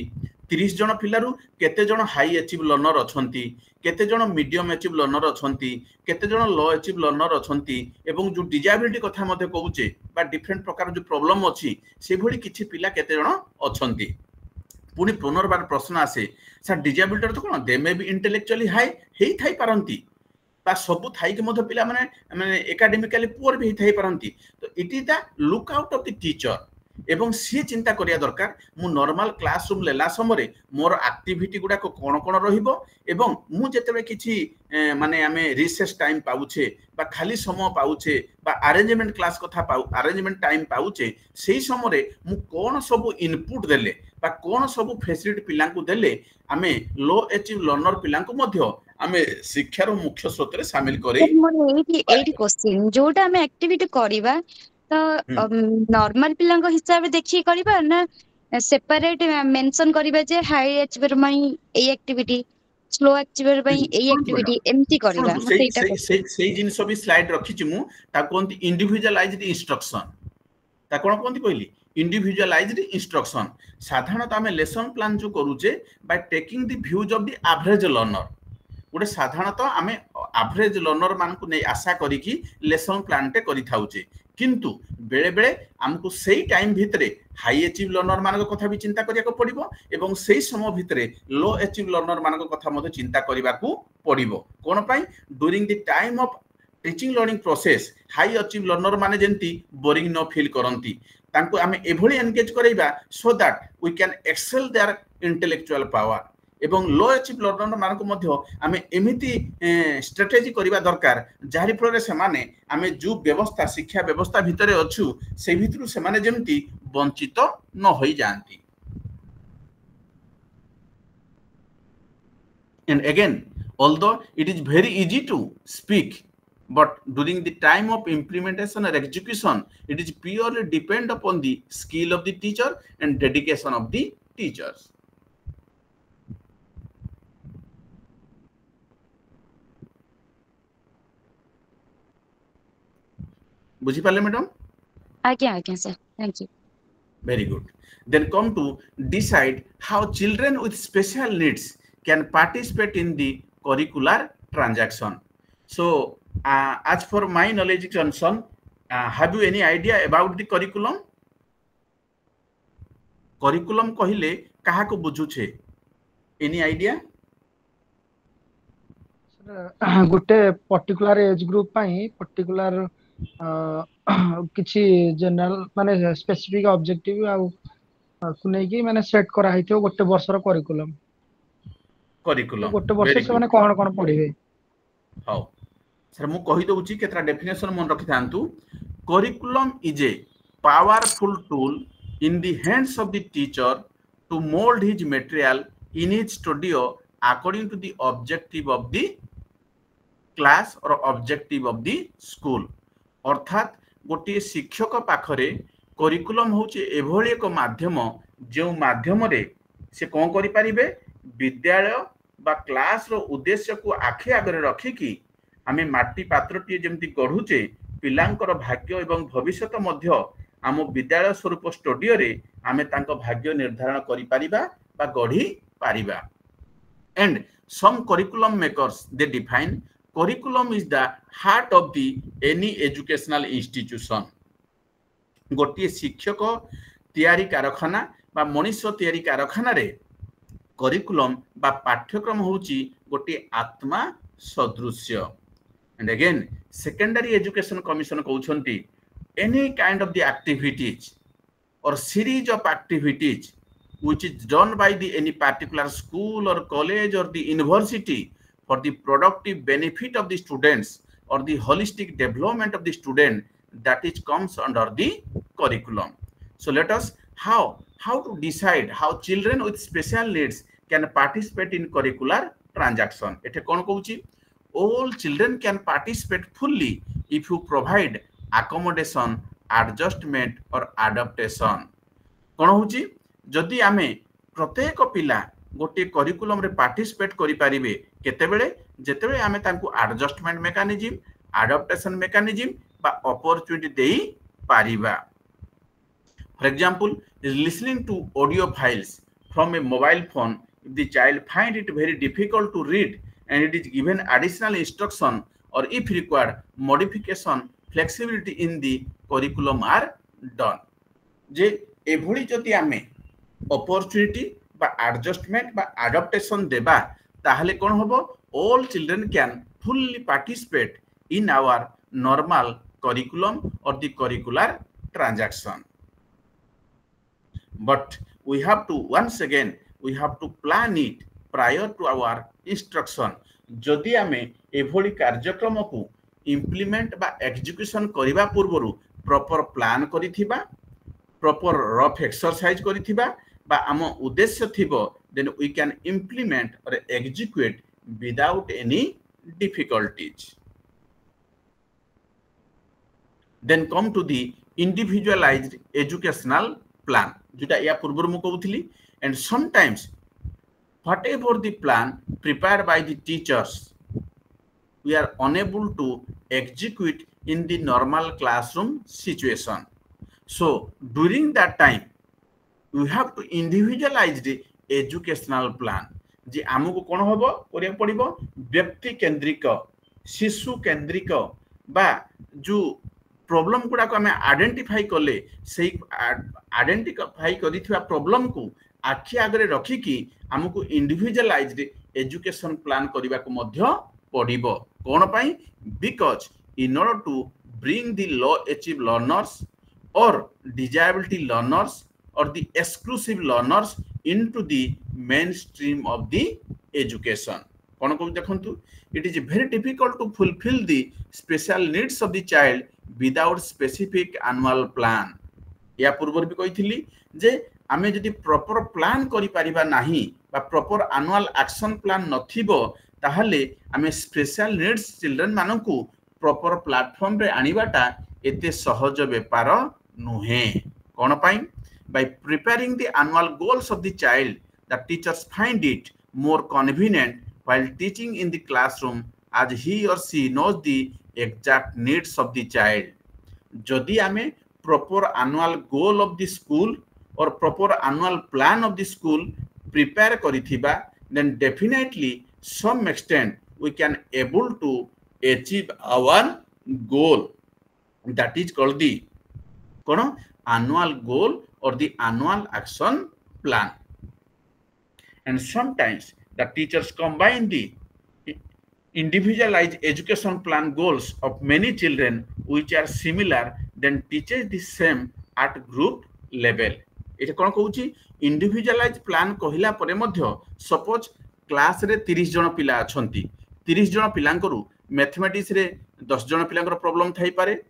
30 जण पिलारु केते जण हाई अचीव लर्नर अछंती केते जण मीडियम अचीव लर्नर अछंती केते जण लो अचीव लर्नर अछंती एवं जो डिजेबिलिटी कथा मध्ये कहूचे बा डिफरेंट प्रकार जो प्रॉब्लम अछि से भली किछि पिला केते जण अछंती पुनी पुनर्बार प्रश्न आसे सर डिजेबिलिटी तो कोन they may be intellectually high हेई थाई पारंती बा सब थाई के मध्य पिला माने एकेडमिकली पुअर भी थाई पारंती तो it is the look out of the teacher एवं सी चिंता करिया दरकार मु नॉर्मल क्लासरूम लेला समय मोर एक्टिविटी गुडा को कोन कोन रहिबो एवं मु जेतेबे किछि माने आमे रिसेस टाइम पाउछे बा खाली समय पाउछे बा अरेंजमेंट क्लास कथा पाउ अरेंजमेंट टाइम पाउछे सेही समय मु कोन सब इनपुट देले बा कोन सब फैसिलिटी पिला को देले आमे लो अचीव लर्नर पिला को मध्य आमे शिक्षार मुख्य स्रोत रे शामिल करै मोर एटी क्वेश्चन जोटा आमे एक्टिविटी करिबा तो नॉर्मल पिलांग हिसाब देखि करिबा ना सेपरेट मेंशन करिबा जे हाई अचीवर मई ए एक्टिविटी स्लो अचीवर मई ए एक्टिविटी एम्ति करिबा मते एटा सेही जिंस भी स्लाइड रखि छि मु ता कोंती इंडिविजुअलाइज्ड इंस्ट्रक्शन ता कोन कोंती कहली इंडिविजुअलाइज्ड इंस्ट्रक्शन साधारणतः आमे लेसन प्लान जो करूचे bye taking the views of the average learner गोटे साधारणतः आमे एवरेज लर्नर मान को नै आशा करी कि लेसन प्लान टे करि थाउचे किंतु बेले बेले हमको सही टाइम भितरे हाई अचीव लर्नर मान कथा भी चिंता करिया को पड़िबो एवं सही समय भितरे लो अचीव लर्नर मान कथा मते चिंता करिबा को पड़िबो कोन पई during the time of teaching learning process high achieve learner माने जेंती बोरिंग न फील करंती तांको आमे एभली एंगेज करैबा so that we can excel their intellectual power एवं लो अचीव लर्नर मान को मध्य आमे एमिति स्ट्रेटेजी करिबा दरकार जारि फल से माने आमे जो व्यवस्था शिक्षा व्यवस्था भितरे अछु से भितरु से माने जेमति वंचित न होई जानती and again although it is very easy to speak but during the time of implementation or execution it is purely depend upon the skill of the teacher and dedication of the teachers बुझी पाले madam आज्ञा आज्ञा sir thank you very good then come to decide how children with special needs can participate in the curricular transaction so as for my knowledge Johnson have you any idea about the curriculum कहले कहा को बुझु छे any idea गोटे particular age group पई particular किछि general माने specific objective आ को नै कि माने सेट करा हितो गोटे वर्षर करिकुलम गोटे वर्ष से माने कोन पढिबे हां सर मु कहि दउची केतरा डेफिनेशन मन रखि थांतु curriculum is a powerful tool in the hands of the teacher to mould his material in his studio according to the objective of the class or objective of the school अर्थात गोटे शिक्षक पाखरे curriculum होचे एभली एक माध्यम जो माध्यम रे से कोन करि परिबे विद्यालय बा क्लास रो उद्देश्य को आखि आगरे रखि कि आमे माटी पात्रटी जेमति गढुचे पिलांकर भाग्य एवं भविष्यत मध्य आम विद्यालय स्वरूप स्टूडियो रे आमे तांको भाग्य निर्धारण करि परिबा बा गढी परिबा and some curriculum makers they define curriculum is the heart of the any educational institution गोटे शिक्षक तैयारी कारखाना बा मनुष्य तैयारी कारखाना रे करिकुलम बा पाठ्यक्रम होची गोटे आत्मा सदृश्य and again secondary education commission कहउछंती any kind of the activities or series of activities which is done by the any particular school or college or the university for the productive benefit of the students or the holistic development of the student that is comes under the curriculum so let us how to decide how children with special needs can participate in curricular transaction एठे कोन कहउची all children can participate fully if you provide accommodation adjustment or adaptation कोन होची जदि आमे प्रत्येक पिला गोटे curriculum रे पार्टिसिपेट करि परिबे केतेबेले जेतेबेले आमे तांकु एडजस्टमेंट मेकानिज्म एडाप्टेशन मेकानिज्म बा अपॉर्चुनिटी देई पारिबा for example listening to audio files from a mobile phone if the child find it very difficult to read and it is given additional instruction or if required modification flexibility in the curriculum are done जे एभली जति आमे opportunity बा adjustment बा adaptation देबा ताहले कोन होबो all children can fully participate in our normal curriculum or the curricular transaction but we have to once again we have to plan it prior to our instruction. जदि आमे एभली कार्यक्रम को इम्प्लीमेंट बा एग्जीक्यूशन करिबा पूर्वरु प्रॉपर प्लान करिथिबा, proper rough exercise करिथिबा बा आम उद्देश्य थिबो, then we can implement or execute without any difficulties. Then come to the individualized educational plan, जोटा या पूर्व मु कहूथली, and sometimes whatever the plan prepared by the teachers, we are unable to execute in the normal classroom situation. So during that time we have to individualize the educational plan. जे आमको कोन होबो करिया पड़िबो, व्यक्ति केंद्रिक, शिशु केंद्रिक बा जो प्रॉब्लम गुडा को हमें identify करले, से आइडेंटिफाई करिथिबा प्रॉब्लम को आखि आगरे रखी कि हमको इंडिविजुअलाइज्ड एजुकेशन प्लान करिबा को मध्य पड़िबो। कोन पई? Because in order to bring the low achieve learners or disability learners or the exclusive learners into the mainstream of the education. कोन को देखंतु, it is very difficult to fulfill the special needs of the child without specific annual plan. या पूर्व भी कहिथिली जे आमे जदि proper plan करि परिबा नाही बा प्रॉपर एनुअल एक्शन प्लान नथिबो, ताहले आमे स्पेशल नीड्स चिल्ड्रन मानकु प्रॉपर प्लेटफॉर्म रे आनिबाटा एते सहज व्यापार नुहे। कोन पई? By preparing the annual goals of the child, the teachers find it more convenient while teaching in the classroom as he or she knows the exact needs of the child. Jodi ame proper annual goal of the school or proper annual plan of the school prepare karithiba, then definitely some extent we can able to achieve our goal. That is called the kono annual goal or the annual action plan. And sometimes the teachers combine the individualized education plan goals of many children which are similar, then teaches the same at group level. Etah cone कहूची, individualized plan कहिला परे मध्य suppose class रे 30 जन पिला अछंती, 30 जन पिलांकरू mathematics रे 10 जन पिलांकर problem Thai पारे,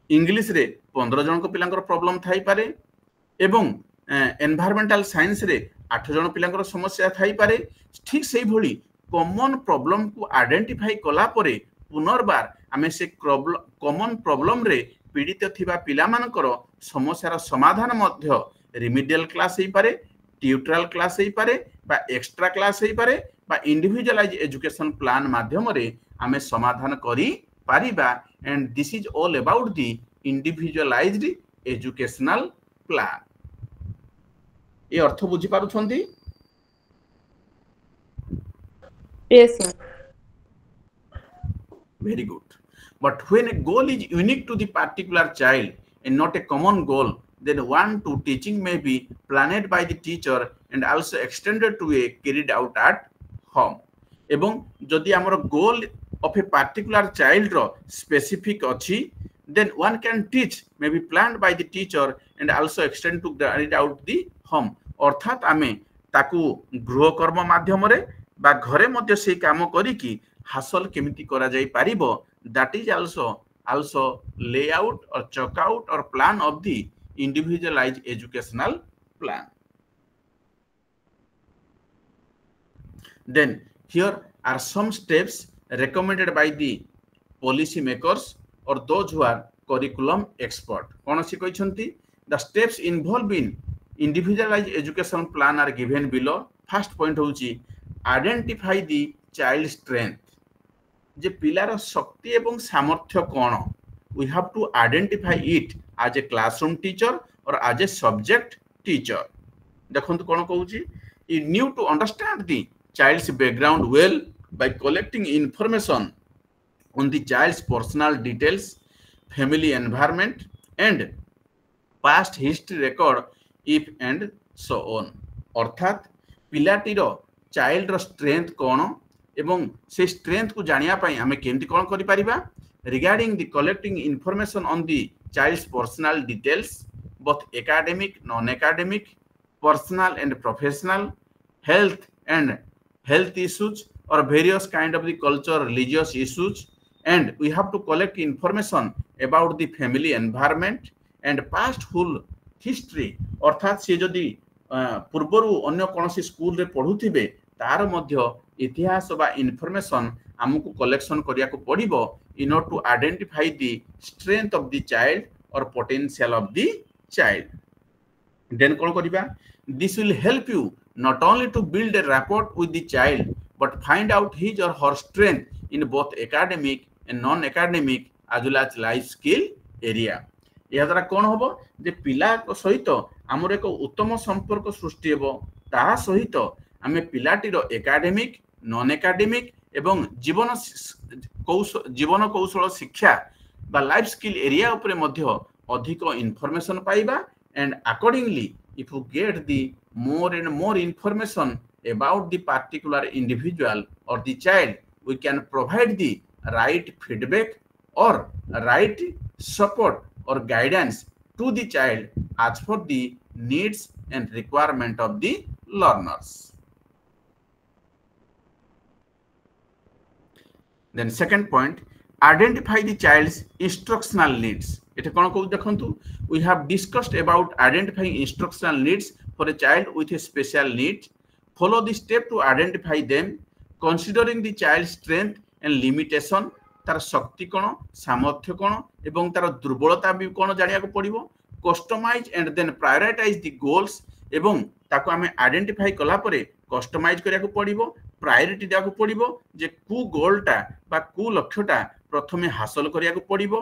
English रे 15 जन को पिलांकर प्रॉब्लम थाई पारे, एवं एनवायरमेंटल साइंस रे 8 जन पिलांकर समस्या थाई पारे। ठीक सेही भली कॉमन प्रॉब्लम को आइडेंटिफाई कला परे पुनर्बार आमे से कॉमन प्रॉब्लम रे पीड़ित थिबा पिला मानकर समस्यार समाधान मध्य रिमिडियल क्लास हेई पारे, ट्यूटोरियल क्लास हेई पारे बा एक्स्ट्रा क्लास हेई पारे बा इंडिविजुअलाइज एजुकेशन प्लान माध्यम रे आमे समाधान करी Paribas. And this is all about the individualised educational plan. ये अर्थ बुझी पारु छंती? Yes, sir. Very good. But when a goal is unique to the particular child and not a common goal, then one to teaching may be planned by the teacher and also extended to a carried out at home. एवं जदि हमर goal of a particular child row specific अछि, then one can teach may be planned by the teacher and also extend to carried out the home. अर्थात आमे ताकू गृह कर्म माध्यम रे बा घरे मध्य से काम करी कि हासिल केमिति करा जाई पारिबो, that is also layout or chalk out or plan of the individualized educational plan. Then here are some steps recommended by the policy makers or those who are curriculum expert. कौन सी कहछंती? The steps involved in individualized education plan are given below. First point होची identify the child strength. जे पिलार शक्ति एवं सामर्थ्य कौन, we have to identify it as a classroom teacher or as a subject teacher. देखंतु कौन कहूची, you need to understand the child's background well by collecting information on the child's personal details, family environment and past history record if and so on. अर्थात पिलाटीर child रो strength कौन एवं से strength को जानिया पाई हमें केमती कौन करि परिबा, regarding the collecting information on the child's personal details both academic non academic personal and professional, health and health issues, or various kind of the culture, religious issues. And we have to collect information about the family environment and past full history. अर्थात से जदि पूर्वरु अन्य कोनोसी school रे पढुथिबे तार मध्य इतिहास बा information हमकु collection करिया को पड़िबो in order to identify the strength of the child or potential of the child. Then कोन करिबा, this will help you not only to build a rapport with the child but find out his or her strength in both academic and non-academic as well as life skill area. या द्वारा कोन होबो जे पिला को सहित हमर एक उत्तम संपर्क सृष्टि हेबो, ता सहित आमे पिलाटीर एकाडेमिक नॉन एकाडेमिक एवं जीवन कौशल शिक्षा बा लाइफ स्किल एरिया उपरे मध्य अधिक इन्फॉर्मेशन पाइबा. And accordingly if you get the more and more information about the particular individual or the child, we can provide the right feedback or right support or guidance to the child as for the needs and requirement of the learners. Then second point, identify the child's instructional needs. It kon ko dekhantu, we have discussed about identifying instructional needs for a child with a special need. Follow the step to identify them, considering the child's strength and limitation, तार शक्ति कोन, सामर्थ्य कोन एवं तार दुर्बलता भी कोन जानिया को पड़िबो. Customise and then prioritise the goals एवं ताको हमें आइडेंटिफाई कला परे कस्टमाइज करिया को पड़िबो, प्रायोरिटी दिया को पड़िबो जे कु गोलटा बा कु लक्ष्यटा प्रथमे हासिल करिया को पड़िबो,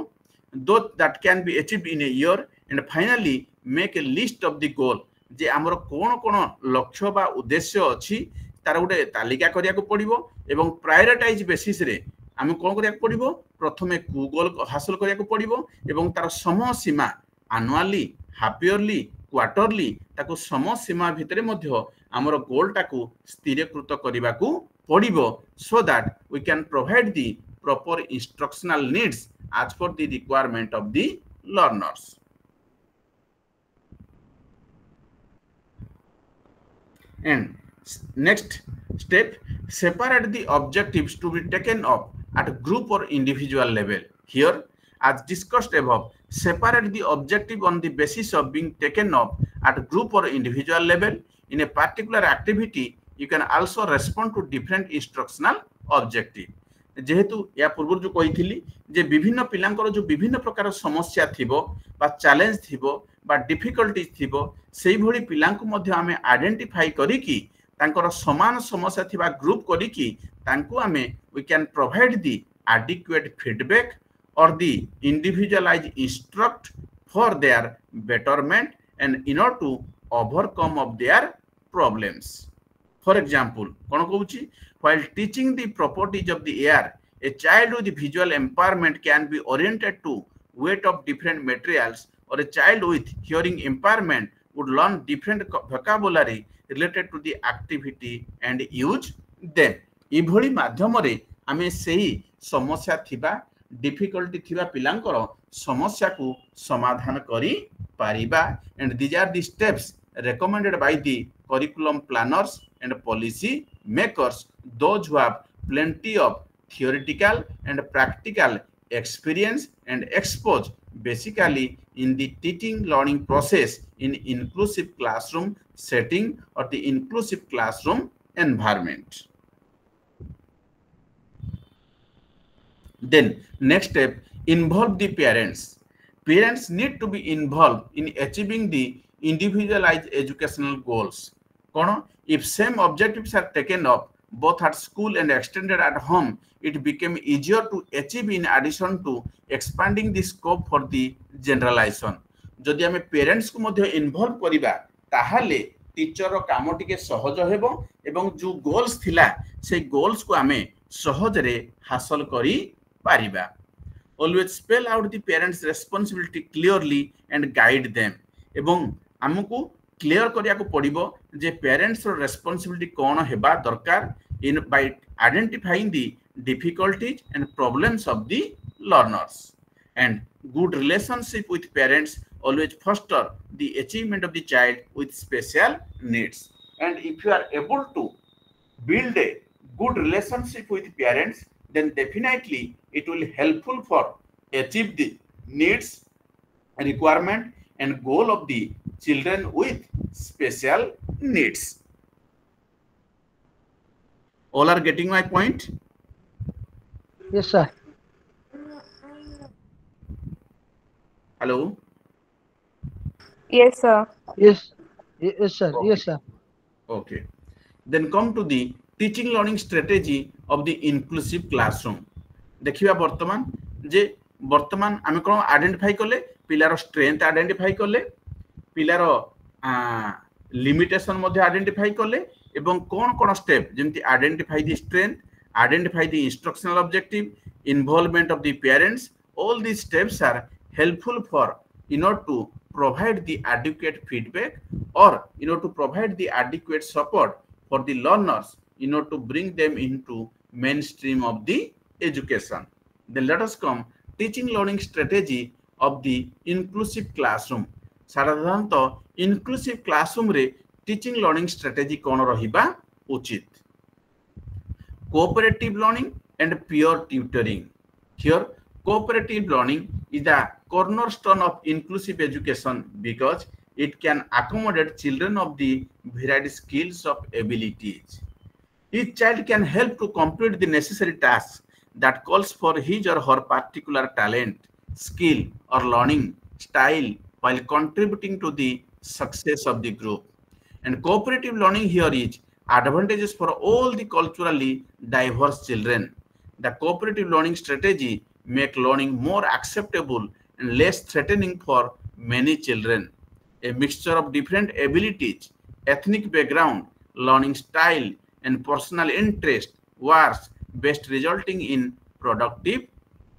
those that can be achieved in a year. And finally make a list of the goal, जे हमर कोन कोन लक्ष्य बा उद्देश्य अछि तार उडे तालिका करिया को पड़िबो एवं प्रायोरिटाइज बेसिस रे आमे कोन करिया को पड़िबो, प्रथमे कु गोल हासिल करिया को पड़िबो एवं तार समय सीमा एनुअली, हाफ ईयरली, क्वार्टरली ताको समय सीमा भितरे मध्य हमर गोल टाको स्थिरीकृत करिबा को पड़िबो, so that we can provide the proper instructional needs as per the requirement of the learners. And next step, separate the objectives to be taken up at group or individual level. Here, as discussed above, separate the objective on the basis of being taken up at group or individual level. In a particular activity, you can also respond to different instructional objective. जेहेतु या पूर्व जो कही जे विभिन्न पिलांकर जो विभिन्न प्रकार समस्या थिबो बा चैलेंज थिबो बा डिफिकल्टीज थिबो सेही भली पिलांकु मध्ये आमे आइडेंटिफाई करी कि तांकर समान समस्या थिबा ग्रुप करी कि तांकु आमे we can provide the adequate feedback or the individualise instruct for their betterment and in order to overcome of their problems. For example, कोन कहूची, while teaching the properties of the air, a child with visual impairment can be oriented to weight of different materials, or a child with hearing impairment would learn different vocabulary related to the activity and use them. इभली माध्यम रे आमे सेही समस्या थिबा difficulty थिबा पिलांकर समस्या को समाधान करी Paribas. And these are the steps recommended by the curriculum planners and policy makers, those who have plenty of theoretical and practical experience and exposure basically in the teaching learning process in inclusive classroom setting or the inclusive classroom environment. Then next step, involve the parents. Parents need to be involved in achieving the individualized educational goals. If same objectives are taken up both at school and extended at home, it became easier to achieve in addition to expanding the scope for the generalization. जदि आमे parents को मध्य involve करिबा ताहाले teacher रो काम टिके सहज हेबो एवं जो गोल्स थिला से गोल्स को आमे सहज रे हासिल करी Paribas. Always spell out the parents responsibility clearly and guide them. एवं हमकु क्लियर करिया को पड़िबो जे पेरेंट्स रो रेस्पोंसिबिलिटी कोन हेबा दरकार in by identifying the difficulties and problems of the learners. And good relationship with parents always foster the achievement of the child with special needs. And if you are able to build a good relationship with parents, then definitely it will helpful for achieve the needs, requirement and goal of the children with special needs. All are getting my point? Yes, sir. Hello? Yes, sir. Yes, yes, sir. Okay. Yes, sir. Okay. Then come to the teaching learning strategy of the inclusive classroom. देखिबा वर्तमान जे वर्तमान आमे कोन identify करले पिलार strength identify करले पिलार limitation मध्ये identify करले एवं कोन कोन स्टेप जेंति identify the strength identify the instructional objective involvement of the parents all these steps are helpful for in order to provide the adequate feedback or in order to provide the adequate support for the learners in order to bring them into mainstream of the education. Then let us come teaching learning strategy of the inclusive classroom. साधारणतः inclusive classroom रे teaching learning strategy कोन रहिबा उचित. Cooperative learning and peer tutoring. Here cooperative learning is the cornerstone of inclusive education because it can accommodate children of the varied skills of abilities. Each child can help to complete the necessary tasks that calls for his or her particular talent, skill or learning style while contributing to the success of the group. And cooperative learning here is advantages for all the culturally diverse children. The cooperative learning strategy make learning more acceptable and less threatening for many children. A mixture of different abilities, ethnic background, learning style, and personal interest works best, resulting in productive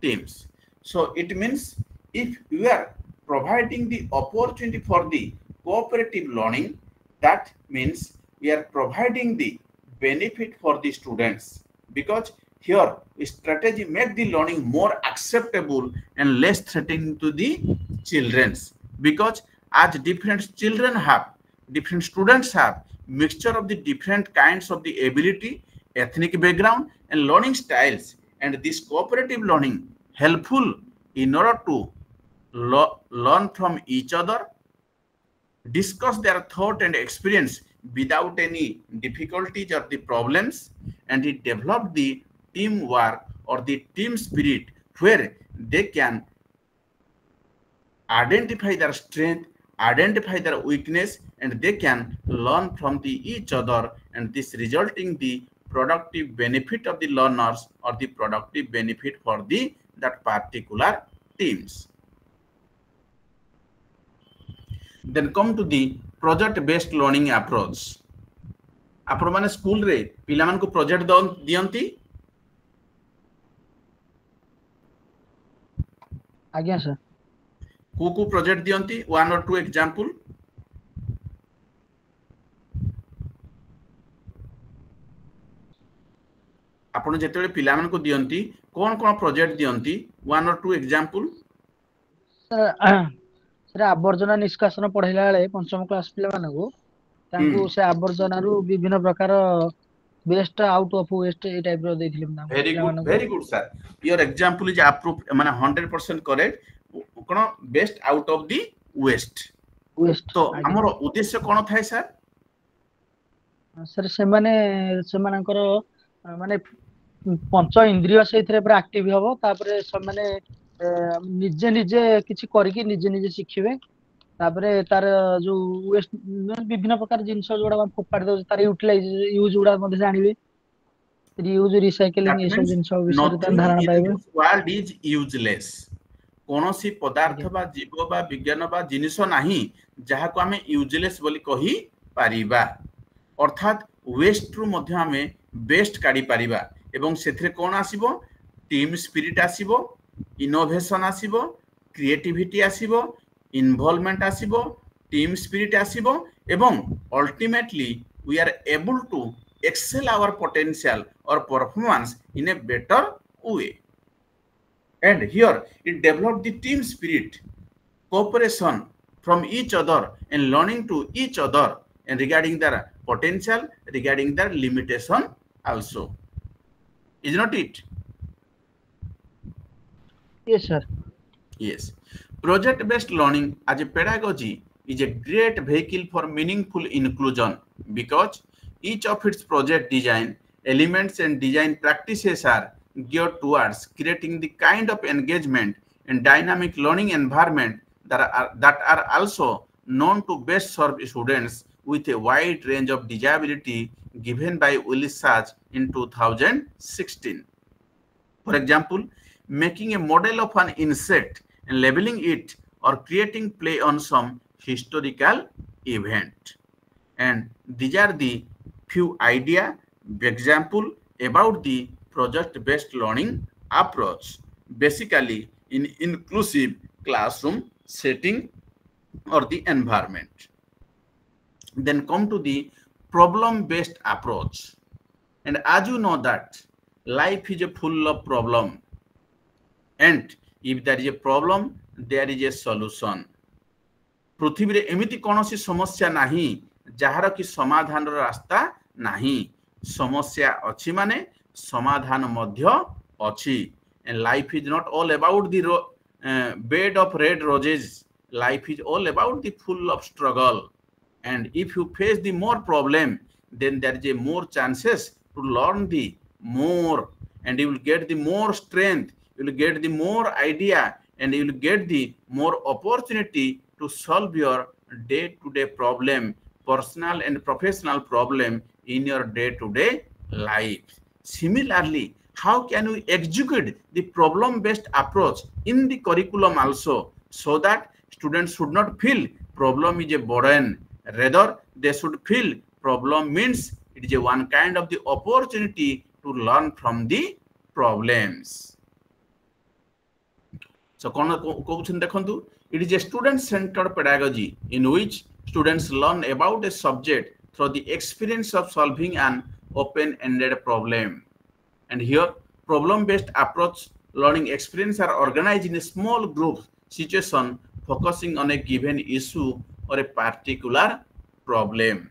teams. So it means if we are providing the opportunity for the cooperative learning, that means we are providing the benefit for the students, because here strategy make the learning more acceptable and less threatening to the children, because as different children have, different students have mixture of the different kinds of the ability, ethnic background and learning styles, and this cooperative learning helpful in order to learn from each other, discuss their thought and experience without any difficulties or the problems, and it develop the teamwork or the team spirit where they can identify their strength, identify their weakness, and they can learn from each other, and this resulting the productive benefit of the learners or the productive benefit for that particular teams. Then come to the project based learning approach. आपण माने school रे पिला मान को project दियंती? आज्ञा sir. को project दियंती? One और two example. आपण जेतेबेले पिला मान को दियंती कोन कोन प्रोजेक्ट दियंती? वन और टू एग्जांपल. सर आवर्जना निष्कासन पढाइला बेले पंचम क्लास पिला मानकू तांकू से आवर्जना रु विभिन्न प्रकार बेस्ट आउट ऑफ वेस्ट ए टाइप रो देथिले ना. Very good sir. Your example is approve माने 100% करेक्ट. कोन best out of the waste. तो हमर उद्देश्य कोन थाय सर? सर से मानकर माने पंच इंद्रिय से इथरे पूरा एक्टिव हबो, तापरे सब माने निजे निजे किछि करिकि निजे निजे सिखिबे, तापरे तार जो वेस्ट विभिन्न प्रकार जिंस जोडा हम फोपाड दो तार यूटिलाइज यूज जोडा मध्ये जानिबे, रीयूज रिसाइक्लिंग ए सब जिंस विषय त धारणा पाइबे. World is useless. कोनोसी पदार्थ बा जीव बा विज्ञान बा जिनिस नाही जहा को हमें यूजलेस बोली कहि पारिबा. अर्थात वेस्ट रु मध्ये हमें बेस्ट काढी पारिबा एवं सेथरे कोन आसीबो? टीम स्पिरिट आसीबो, इनोवेशन आसीबो, क्रिएटिविटी आसीबो, इन्वॉल्वमेंट आसीबो, टीम स्पिरिट आसीबो एवं ultimately we are able to excel our potential or performance in a better way. And here it developed the team spirit, cooperation, from each other and learning to each other and regarding their potential, regarding their limitation also. Is not it? Yes, sir. Yes. Project-based learning as a pedagogy is a great vehicle for meaningful inclusion because each of its project design elements and design practices are geared towards creating the kind of engagement and dynamic learning environment that are also known to best serve students with a wide range of disability given by Willis Sachs in 2016. For example, making a model of an insect and labeling it or creating play on some historical event. And these are the few example about the project-based learning approach, basically in inclusive classroom setting or the environment. Then come to the problem-based approach. And as you know that life is full of problem, and if there is a problem, there is a solution. पृथ्वी रे एमिति कोनोसी समस्या नाही जहार कि समाधान रास्ता नाही समस्या अछि माने समाधान मध्य अछि and life is not all about the bed of red roses. Life is all about the full of struggle, and if you face the more problem, then there is a more chances to learn the more, and you will get the more strength, you will get the more idea, and you will get the more opportunity to solve your day-to-day problem, personal and professional problem in your day-to-day life. Similarly, how can we execute the problem-based approach in the curriculum also, so that students should not feel problem is a burden, rather they should feel problem means it is a one kind of the opportunity to learn from the problems. So it is a student-centered pedagogy in which students learn about a subject through the experience of solving an open-ended problem. And here, problem-based approach learning experience are organized in a small group situation focusing on a given issue or a particular problem.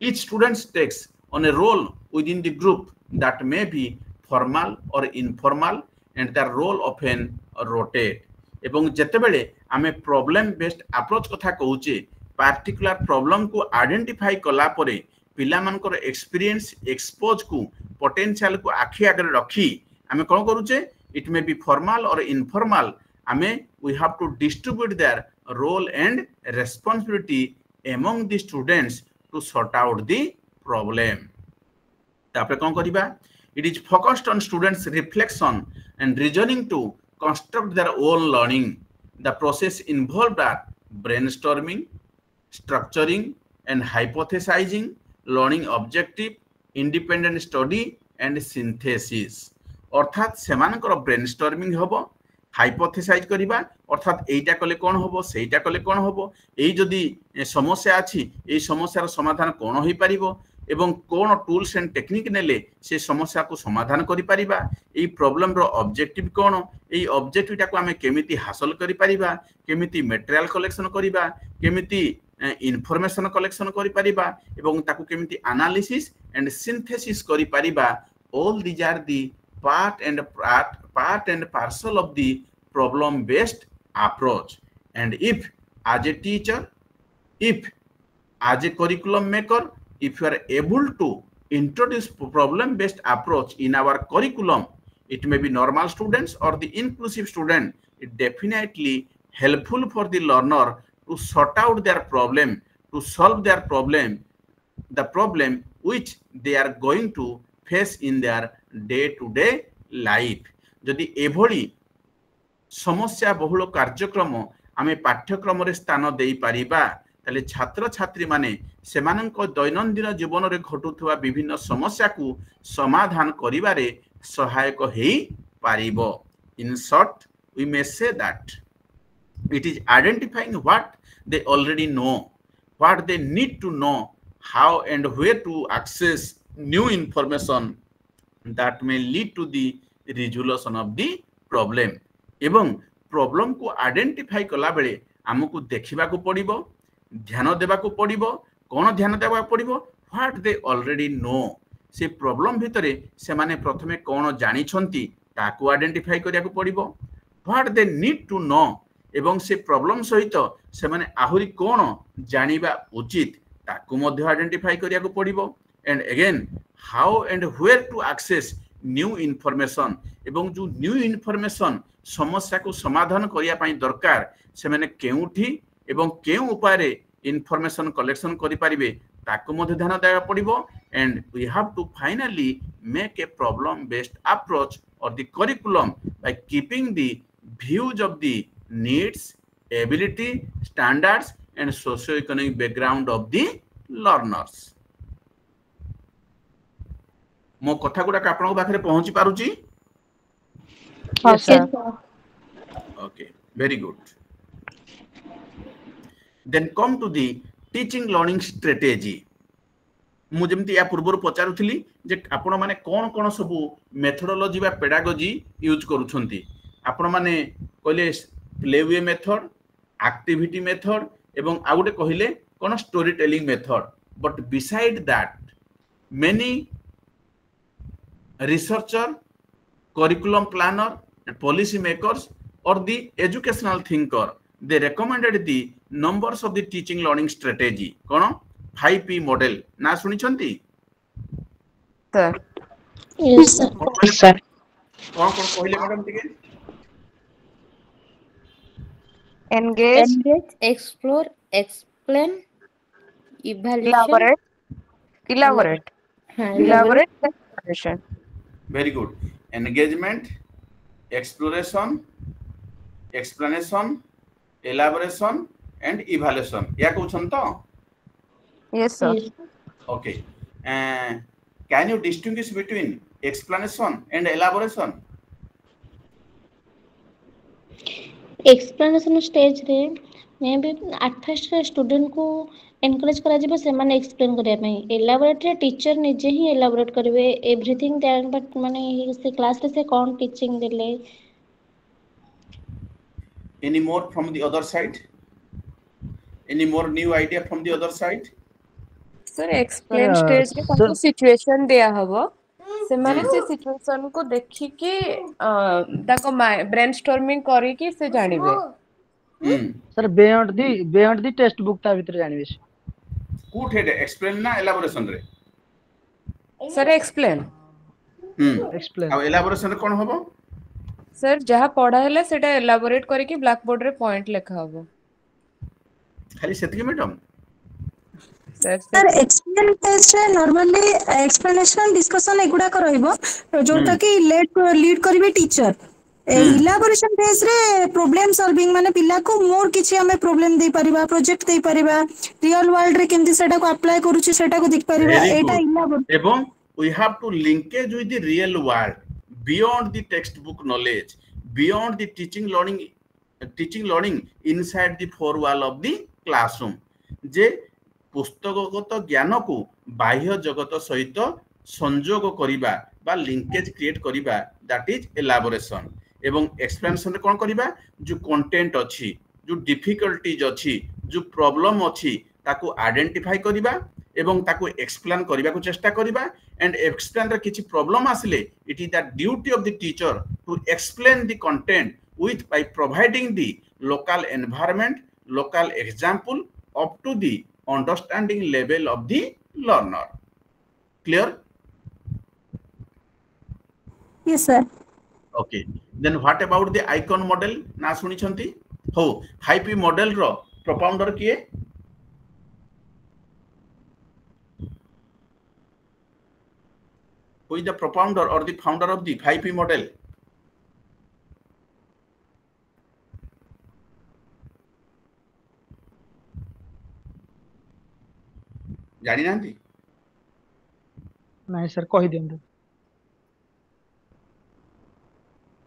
Each student takes on a role within the group that may be formal or informal, and their role often rotate. एवं जेतेबेले आमे problem based approach कथा कहूचे particular problem को identify कला परे पिला मानकर experience expose को potential को आखि आगे रखी आमे कोन करूचे it may be formal or informal आमे we have to distribute their role and responsibility among the students to sort out the problem. तापरे कोन करिबा it is focused on students reflection and reasoning to construct their own learning. The process involved are brainstorming, structuring and hypothesizing, learning objective, independent study and synthesis. अर्थात सेमानकर brainstorming हबो, hypothesised करिबा अर्थात एटा कले कोन हबो सेटा कले कोन हबो एई जदी समस्या अछि एई समस्यार समाधान कोन होई परिबो एवं कोन टूल्स एंड टेक्निक नेले से समस्या को समाधान करि परिबा एई प्रॉब्लम रो ऑब्जेक्टिव कोन एई ऑब्जेक्टिवटा को हमें केमिति हासिल करि परिबा केमिति मटेरियल कलेक्शन करिबा केमिति इन्फॉर्मेशन कलेक्शन करि परिबा एवं ताकू केमिति एनालिसिस एंड सिंथेसिस करि परिबा all these are the part and parcel of the problem based approach. And if as a teacher, if as a curriculum maker, if you are able to introduce problem based approach in our curriculum, it may be normal students or the inclusive student, it definitely helpful for the learner to sort out their problem, to solve their problem, the problem which they are going to face in their day-to-day life. जदि एभली समस्या बहुल कार्यक्रम आमे पाठ्यक्रम रे स्थान देई परिबा तले छात्र छात्री माने सेमानक दैनंदिन जीवन रे घटुथवा विभिन्न समस्या को समाधान करिबारे सहायक हेई पारिबो. In short, we may say that it is identifying what they already know, what they need to know, how and where to access new information that may lead to the resolution of the problem. एवं problem को identify कला बेले आमको देखा पड़ो ध्यान देवाक पड़ो कौन ध्यान देवा पड़ो व्हाट दे ऑलरेडी नो से प्रॉब्लम भितर से माने प्रथमे कौन जानी ताकू आइडेंटिफाई करिया पड़ो what they need to know एवं से प्रॉब्लम सहित से माने आहुरी कौन जानिबा उचित ताकू मध्य आइडेंटिफाई करिया पड़ो and again how and where to access new information एवं जो न्यू इनफॉरमेशन समस्या को समाधान करिया पई दरकार से माने केउठी एवं केउ उपाय इनफॉरमेशन कलेक्शन करि परिबे ताकू मध्य ध्यान देवा पड़ो and we have to finally make a problem based approach or the curriculum by keeping the views of the needs ability standards and socio economic background of the learners मो कथा गुडा आपन पाखरे पहुंची पारुची Yes, sir. okay very good then come to the teaching learning strategy मु जेमती या पूर्व पचारुथिली जे आपण माने कोन कोन सब मेथोडोलॉजी बा पेडागोजी यूज करूछंती आपण माने कहले प्लेवे मेथड एक्टिविटी मेथड एवं आ गुटे कहिले कोन story telling method but beside that many researcher curriculum planner and policy makers or the educational thinker they recommended the numbers of the teaching learning strategy kono 5P model na suni chanti sir Yes, sir. sir. kon कहले madam टिके engage Engage, explore, explain, evaluation. elaborate Elaborate. explanation very good engagement exploration explanation elaboration and evaluation या कहउछन तो yes sir Yes. okay can you distinguish between explanation and elaboration Explanation stage रे मे भी at first student को encourage करा जिवो से माने explain करिया पई एलाबोरेट रे टीचर निजे ही एलाबोरेट करबे एवरीथिंग दैट बट माने से क्लास रे से कोन टीचिंग देले any more from the other side any more new idea from the other side sir explain Sir, stage रे sir. ताको सिचुएशन दिया हबो से माने से सिचुएशन को देखि के ताको ब्रेनस्टॉर्मिंग करी के से जानिबे sir beyond the text book ता भीतर जानिबे कोठे एक्सप्लेन ना एलाबोरेशन रे सर एक्सप्लेन एक्सप्लेन आ एलाबोरेशन कोन होबो सर जहा पढ़ा हैला सेटा एलाबोरेट करी के ब्लैक बोर्ड रे पॉइंट लिखा हबो खाली सेतिके मैडम सर एक्सप्लेन टेस्ट रे नॉर्मली एक्सप्लेनेशन डिस्कशन एगुडा को रहइबो जोटा कि लीड करिवे टीचर इलाबोरेशन फेज रे प्रॉब्लम सॉल्विंग माने पिला को मोर किछि हमें प्रॉब्लम दे परिबा प्रोजेक्ट दे परिबा रियल वर्ल्ड रे केमति सेटा को अप्लाई करूची सेटा को देख परिबा Very एटा good. इलाबोरेशन एवं we have to linkage with the real world beyond the textbook knowledge beyond the teaching learning inside the four wall of the classroom जे पुस्तकगत ज्ञान को बाह्य जगत सहित संयोग करिबा बा लिंकेज क्रिएट करिबा दैट इज एलाबोरेशन एवं एक्सप्लेनेशन कोन करिबा जो कंटेंट अछि जो डिफिकल्टीज अछि जो प्रॉब्लम अछि ताको आइडेंटिफाई करिबा एवं ताको एक्सप्लेन करिबा को चेष्टा करिबा एंड एक्सप्लेन रे किछि प्रॉब्लम आसले it is the duty of the teacher to explain the content with by providing the local environment local example up to the understanding level of the learner clear yes sir okay then what about the icon model ना सुनी छंती हो 5P model रो propounder किए who is the propounder or the founder of the 5P model जानी नांती नहीं sir कहि दियंतु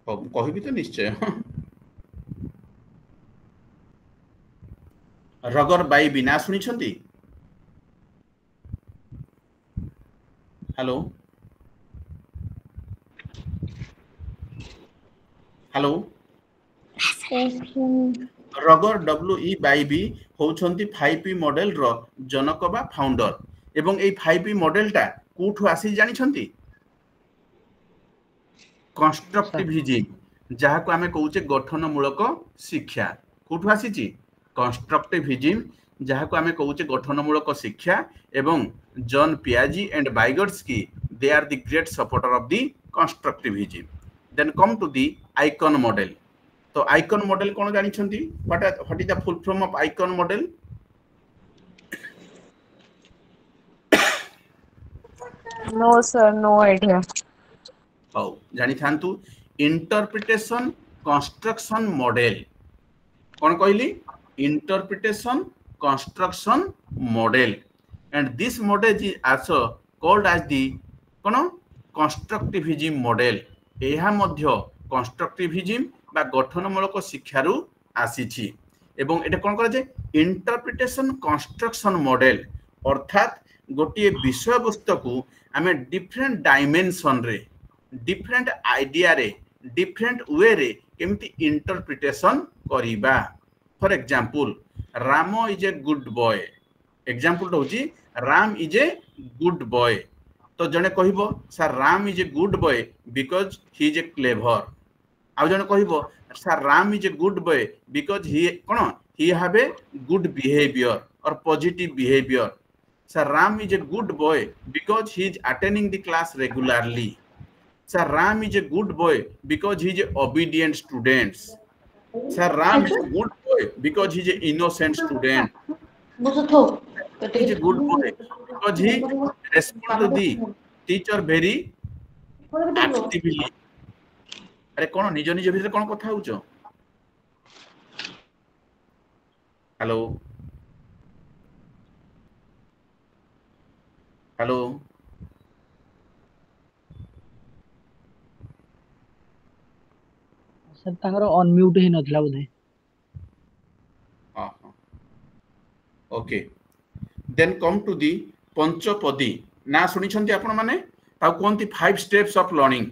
कहबी तो निश्चय रगर बाई बिना सुनी छंती hello hello Roger W Bybee होउछंती 5P मॉडल रो जनक बा फाउंडर एवं ए 5P मॉडल टा कोठु आसी जानि छंती कंस्ट्रक्टिविज्म जहाँ को आमे कहूचे गठनमूलक शिक्षा कोठु आसीची कंस्ट्रक्टिविज्म जहाँ को आमे कहूचे गठनमूलक शिक्षा एवं जॉन पियाजी and Vygotsky they are the great supporter of the constructivism then come to the ICON model तो आइकन मॉडल कौन जानी छंती what is the full form of ICON model no sir no idea हो जानी थांतु interpretation construction model कौन कहली interpretation construction model and this model is also called as the कोन कंस्ट्रक्टिविज्म मॉडल एहा मध्य कंस्ट्रक्टिविज्म बा गठनमूलक शिक्षारु आसीछि एवं एटा कोन करा जे इंटरप्रिटेशन कंस्ट्रक्शन मॉडल अर्थात गोटे विषय वस्तु को आमे डिफरेंट डायमेंशन रे डिफरेंट आइडिया रे डिफरेंट वे रे केमती इंटरप्रिटेशन करिबा for example Ram is a good boy example होची Ram is a good boy तो जने कहबो sir Ram is a good boy because he is a clever आ जने कहबो sir Ram is a good boy because he कोन he have a good behaviour और positive behaviour sir Ram is a good boy because he is attending the class regularly sir Ram is a good boy because he is A obedient student sir Ram is a good boy because he is A innocent student he is a good boy because he respond to the teacher very actively अरे कौन निज निज भीतर कौन कथा होचो hello hello sir तांगर unmute ही नथला बोधे हां हां okay then come to the पंचपदी ना सुनी छंती आपण माने ता कोनती 5 steps of learning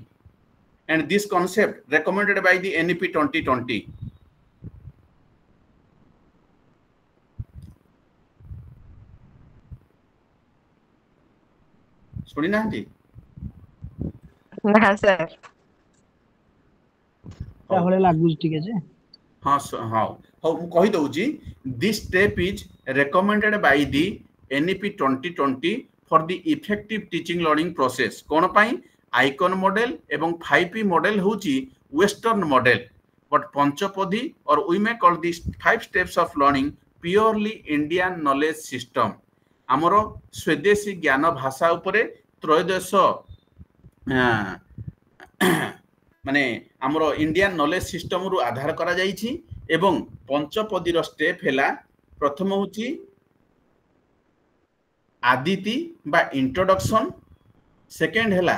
and this concept recommended by the NEP 2020 सुनी नांती ना सर ता होले लागू ठीक है जे हां हां हो कहि दउजी this step is recommended by the NEP 2020 for the effective teaching learning process कोन पई आइकन मॉडल एवं 5P मॉडल होची वेस्टर्न मॉडल बट पंचपदी or we may call this 5 steps of learning purely Indian knowledge system हमरो स्वदेशी ज्ञान भाषा उपरे त्रयोदश माने हमरो इंडियन नॉलेज सिस्टम रु आधार करा जाईछि एवं पंचपदी रो स्टेप हैला प्रथम होची आदिति बा इंट्रोडक्शन सेकंड हैला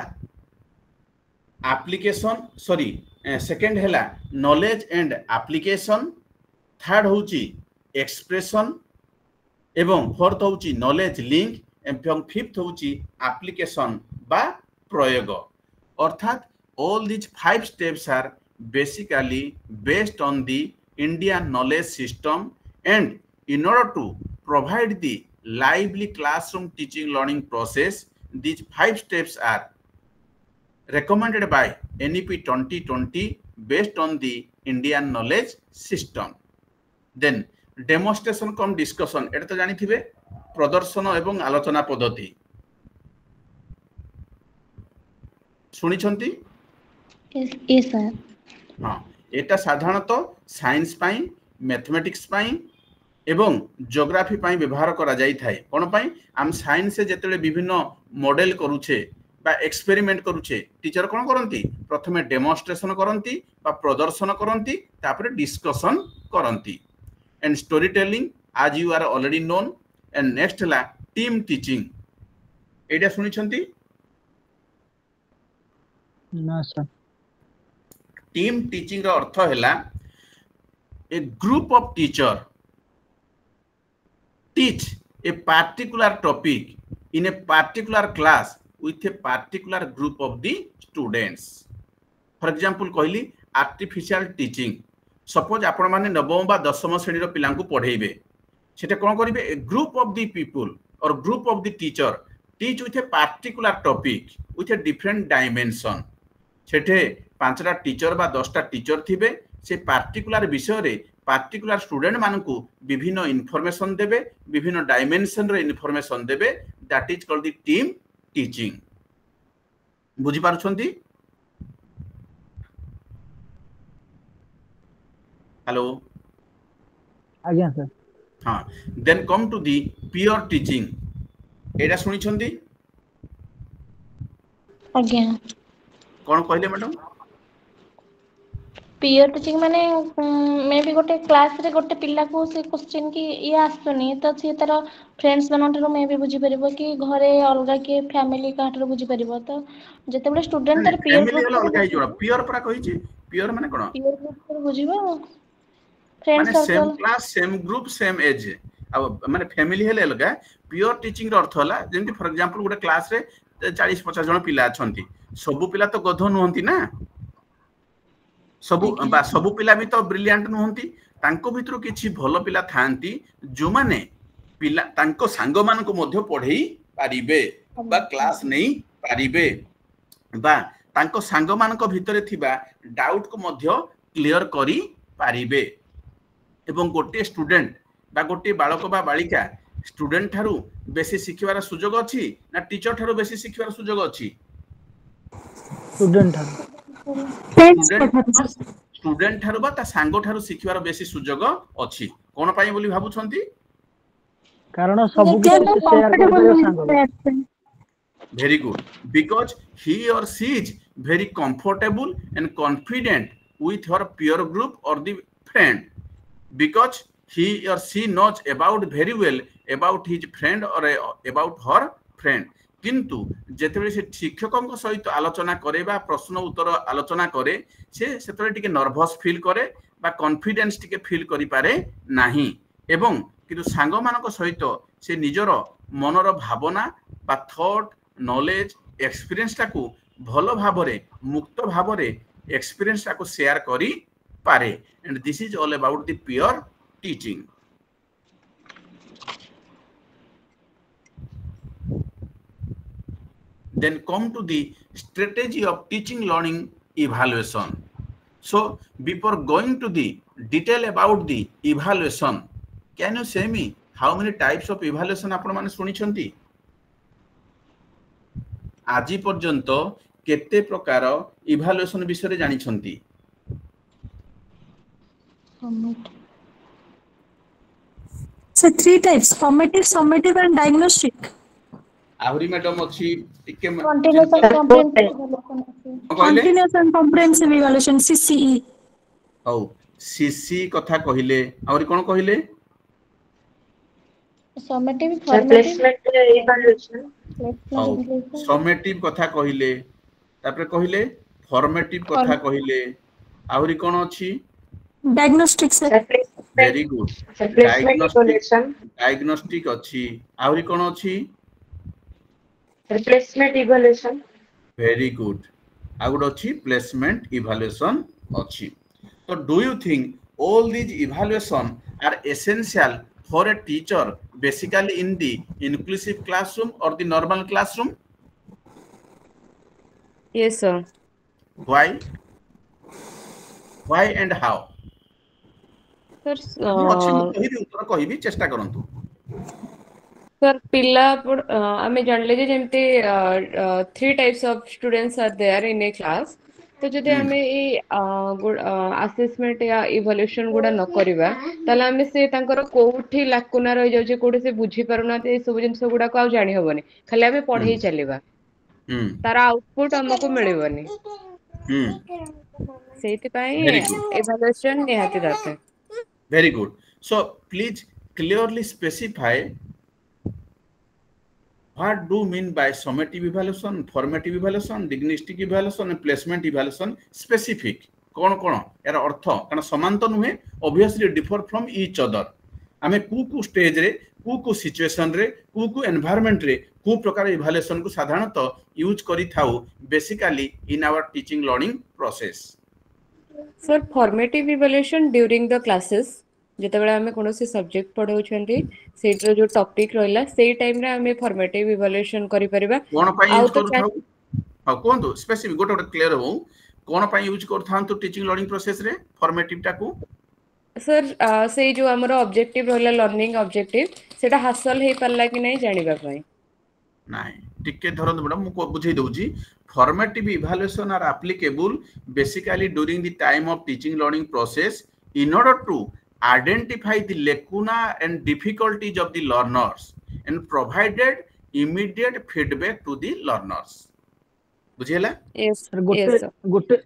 एप्लीकेशन सॉरी सेकंड हैला नॉलेज एंड एप्लीकेशन थर्ड होची एक्सप्रेशन एवं फोर्थ होची नॉलेज लिंक एवं फिफ्थ होची एप्लीकेशन बा प्रयोग अर्थात all these 5 steps are basically based on the Indian knowledge system and in order to provide the lively classroom teaching learning process these 5 steps are recommended by NEP 2020 based on the Indian knowledge system then demonstration cum discussion एटा तो जानि थिबे प्रदर्शन एवं आलोचना पद्धति सुनि छंती yes sir हां एटा साधारणतः science पाई mathematics पाई एवं ज्योग्राफी पाई व्यवहार करा जाई थाए कोन पाई हम साइंस से जेतेले विभिन्न मॉडल करूछे बा एक्सपेरिमेंट करूछे टीचर कोन करंती प्रथमे डेमोन्स्ट्रेशन करंती बा प्रदर्शन करंती तापर डिस्कशन करंती and story telling as you are already known and next ला टीम टीचिंग एटा सुनि छंती ना सर टीम टीचिंग रो अर्थ हैला a group of teacher teach a particular topic in a particular class with a particular group of the students for example कहली artificial teaching suppose आपण माने नवम बा दशम श्रेणी रो पिलांकु पढेइबे सेटा कोन करिवे a group of the people और group of the teacher teach with a particular topic with a different dimension सेठे 5टा टीचर बा 10टा टीचर थिबे से पार्टिकुलर विषय रे पार्टिकुलर स्टूडेंट मानकु विभिन्न इन्फॉर्मेशन देबे विभिन्न डायमेंशन रे इन्फॉर्मेशन देबे that is called the team teaching बुझी पारुछंती हेलो आज्ञा सर हाँ then come to the peer teaching एटा सुनी छंती आज्ञा कोन कहले मैडम पियर टीचिंग माने मे भी गोटे क्लास रे गोटे पिला को से क्वेश्चन की ये आसुनी तो से तार फ्रेंड्स मानठरो मे भी बुझी परिबो कि घरे अलगा के फैमिली काठरो बुझी परिबो तो जते बडे स्टूडेंट तार पियर फैमिली वाला अलगा ही जोड़ा पियर परा कहि छी पियर माने कोन पियर ग्रुप पर बुझिबो फ्रेंड माने same circle class same group same age अब माने फैमिली हेले अलगा पियर टीचिंग रो अर्थ होला जेंति फॉर एग्जांपल गोटे क्लास रे 40-50 जन पिला अछंती सबु पिला तो गध नहंती ना सबु पिला भी तो ब्रिलियंट नहंती तांको भितरो किछि भलो पिला थांती जो माने पिला तांको सांग मानको मध्य पढेई पारिबे बा क्लास नहीं पारिबे बा तांको सांग मानको भितरे थिबा डाउट को मध्य क्लियर करी पारिबे एवं गोटे स्टूडेंट बा गोटे बालक बा बालिका स्टूडेंट थारु बेसी शिखिबार सुजोग अछि ना टीचर थारु बेसी शिखिबार सुजोग अछि स्टूडेंट स्टूडेंट थारु बा ता सांगो थारु शिखिबार बेसी सुजोग अछि कोन पई बोली भाबु छंती कारण सब किछि शेयर करबे सांगो very good because he or she is very comfortable and confident with her peer group or the friend because he or she knows about very well about his friend or about her friend किंतु जेतेबे से शिक्षकक सहित आलोचना करे बा प्रश्न उत्तर आलोचना करे से सेतरे टिके नर्वस फील करे बा कॉन्फिडेंस टिके फील करि पारे नाही एवं किंतु सांग मानक सहित से निजर मनर भावना बा थॉट नॉलेज एक्सपीरियंस टाकू भलो भाबरे मुक्त भाबरे एक्सपीरियंस टाकू शेयर करी पारे and this is all about the peer teaching then come to the strategy of teaching learning evaluation so before going to the detail about the evaluation can you say me how many types of evaluation आपण माने सुनि छंती आजि पर्यंत केते प्रकार evaluation विषय रे जानि छंती So 3 types: formative, summative, and diagnostic. आहुरी मैडम अछि टिके continuous Continuous and comprehensive evaluation (CCE). औ सीसी कथा कहिले आहुरी कोन कहिले समेटिव प्लेसमेंट इवैल्यूएशन समेटिव कथा कहिले तापर कहिले फॉर्मेटिव कथा कहिले आहुरी कोन अछि Diagnostic, sir. Very good diagnostic अछि आहुरी कोन अछि रिप्लेसमेंट इवैल्यूएशन वेरी गुड आउड अछि प्लेसमेंट इवैल्यूएशन अछि तो do you think all these evaluation are essential for a teacher basically in the inclusive classroom or the normal classroom? Yes, sir. Why and how? Sir, उत्तर कहिबी चेष्टा करंतु sir पिला आमे जानले जे जेमते 3 types of students are there in a class तो जदि आमे ए असेसमेंट या इवैल्यूएशन गुडा न करबा तले आमे से तांकर कोठी लाकुना रहि जाउ जे कोठी से बुझी परना ए सब जिंस गुडा को आ जानि होबनी खाली आमे पढै चलेबा तार आउटपुट हमको मिलबनी सेति पई इवैल्यूएशन निहाती दरकार very good so please clearly specify what do you mean by summative evaluation formative evaluation diagnostic evaluation and placement evaluation specific कोन कोन यार अर्थ कारण समान तो नुहे obviously differ from each other आमे कु स्टेज रे कु सिचुएशन रे कु एनवायरनमेंट रे कु प्रकार इवैल्यूएशन को साधारणतः यूज करी थाउ basically in our teaching learning process sir formative evaluation during the classes जेतेबेले आमे कोनोसी सब्जेक्ट पढौछंती सेटर जो टॉपिक रहला सेई टाइम रे आमे फॉर्मेटिव इवैल्यूएशन करि परिबा कोन पई आउ यूज तो करू थाउ हां कोन स्पेसिफिक गोटे गोटे क्लियर हो कोन पई यूज करू थांतु टीचिंग लर्निंग प्रोसेस रे फॉर्मेटिव टाकू सर से जो हमर ऑब्जेक्टिव रहला लर्निंग ऑब्जेक्टिव सेटा हासिल हे परला कि नै जानिबा पई नाही टिके धरन मैडम मु बुझै दउजी formative evaluation are applicable basically during the time of teaching learning process in order to identify the lacuna and difficulties of the learners and provided immediate feedback to the learners बुझियला yes sir गोटे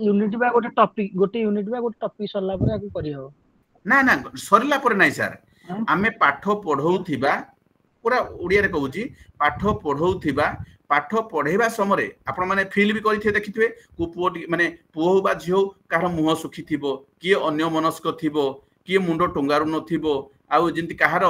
unit बा गोटे topic सरला पर आकु करि हो ना ना सरला पर नाही सर आमे पाठ पढौथिबा पूरा ओडिया रे कहूची पाठ पढौथिबा पाठ पढेबा समय आपण माने फील भी करिथे देखिथिबे को पुओ माने पुओ बा झियो कार मुह सुखी थिबो किए अन्य मनस्क थिबो किए मुंडो टंगारु नथिबो आउ जिंति कहार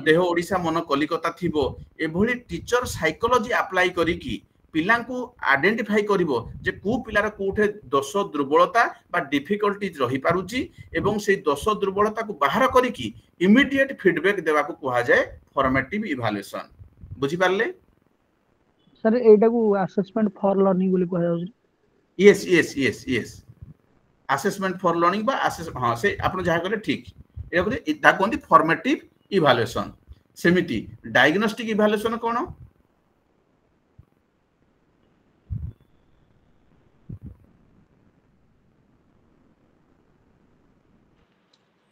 देह ओडिसा मन कलिकता थिबो एभली टीचर साइकोलॉजी अप्लाई करी की पिलांकु आइडेंटिफाई करिवो जे को पिलार कोठे दोष दुर्बलता बा डिफिकल्टीज रही पारुची एवं से दोष दुर्बलता को बाहर करी की इमीडिएट फीडबैक देवा को कहा जाय फॉर्मेटिव इवैल्यूएशन बुझी पारले सर एटा को असेसमेंट फॉर लर्निंग बोली कहा जाउची यस असेसमेंट फॉर लर्निंग बा असेस हां से आपण जहा करे ठीक एटा को ता कोंदी फॉर्मेटिव इवैल्यूएशन सेमिति डायग्नोस्टिक इवैल्यूएशन कोन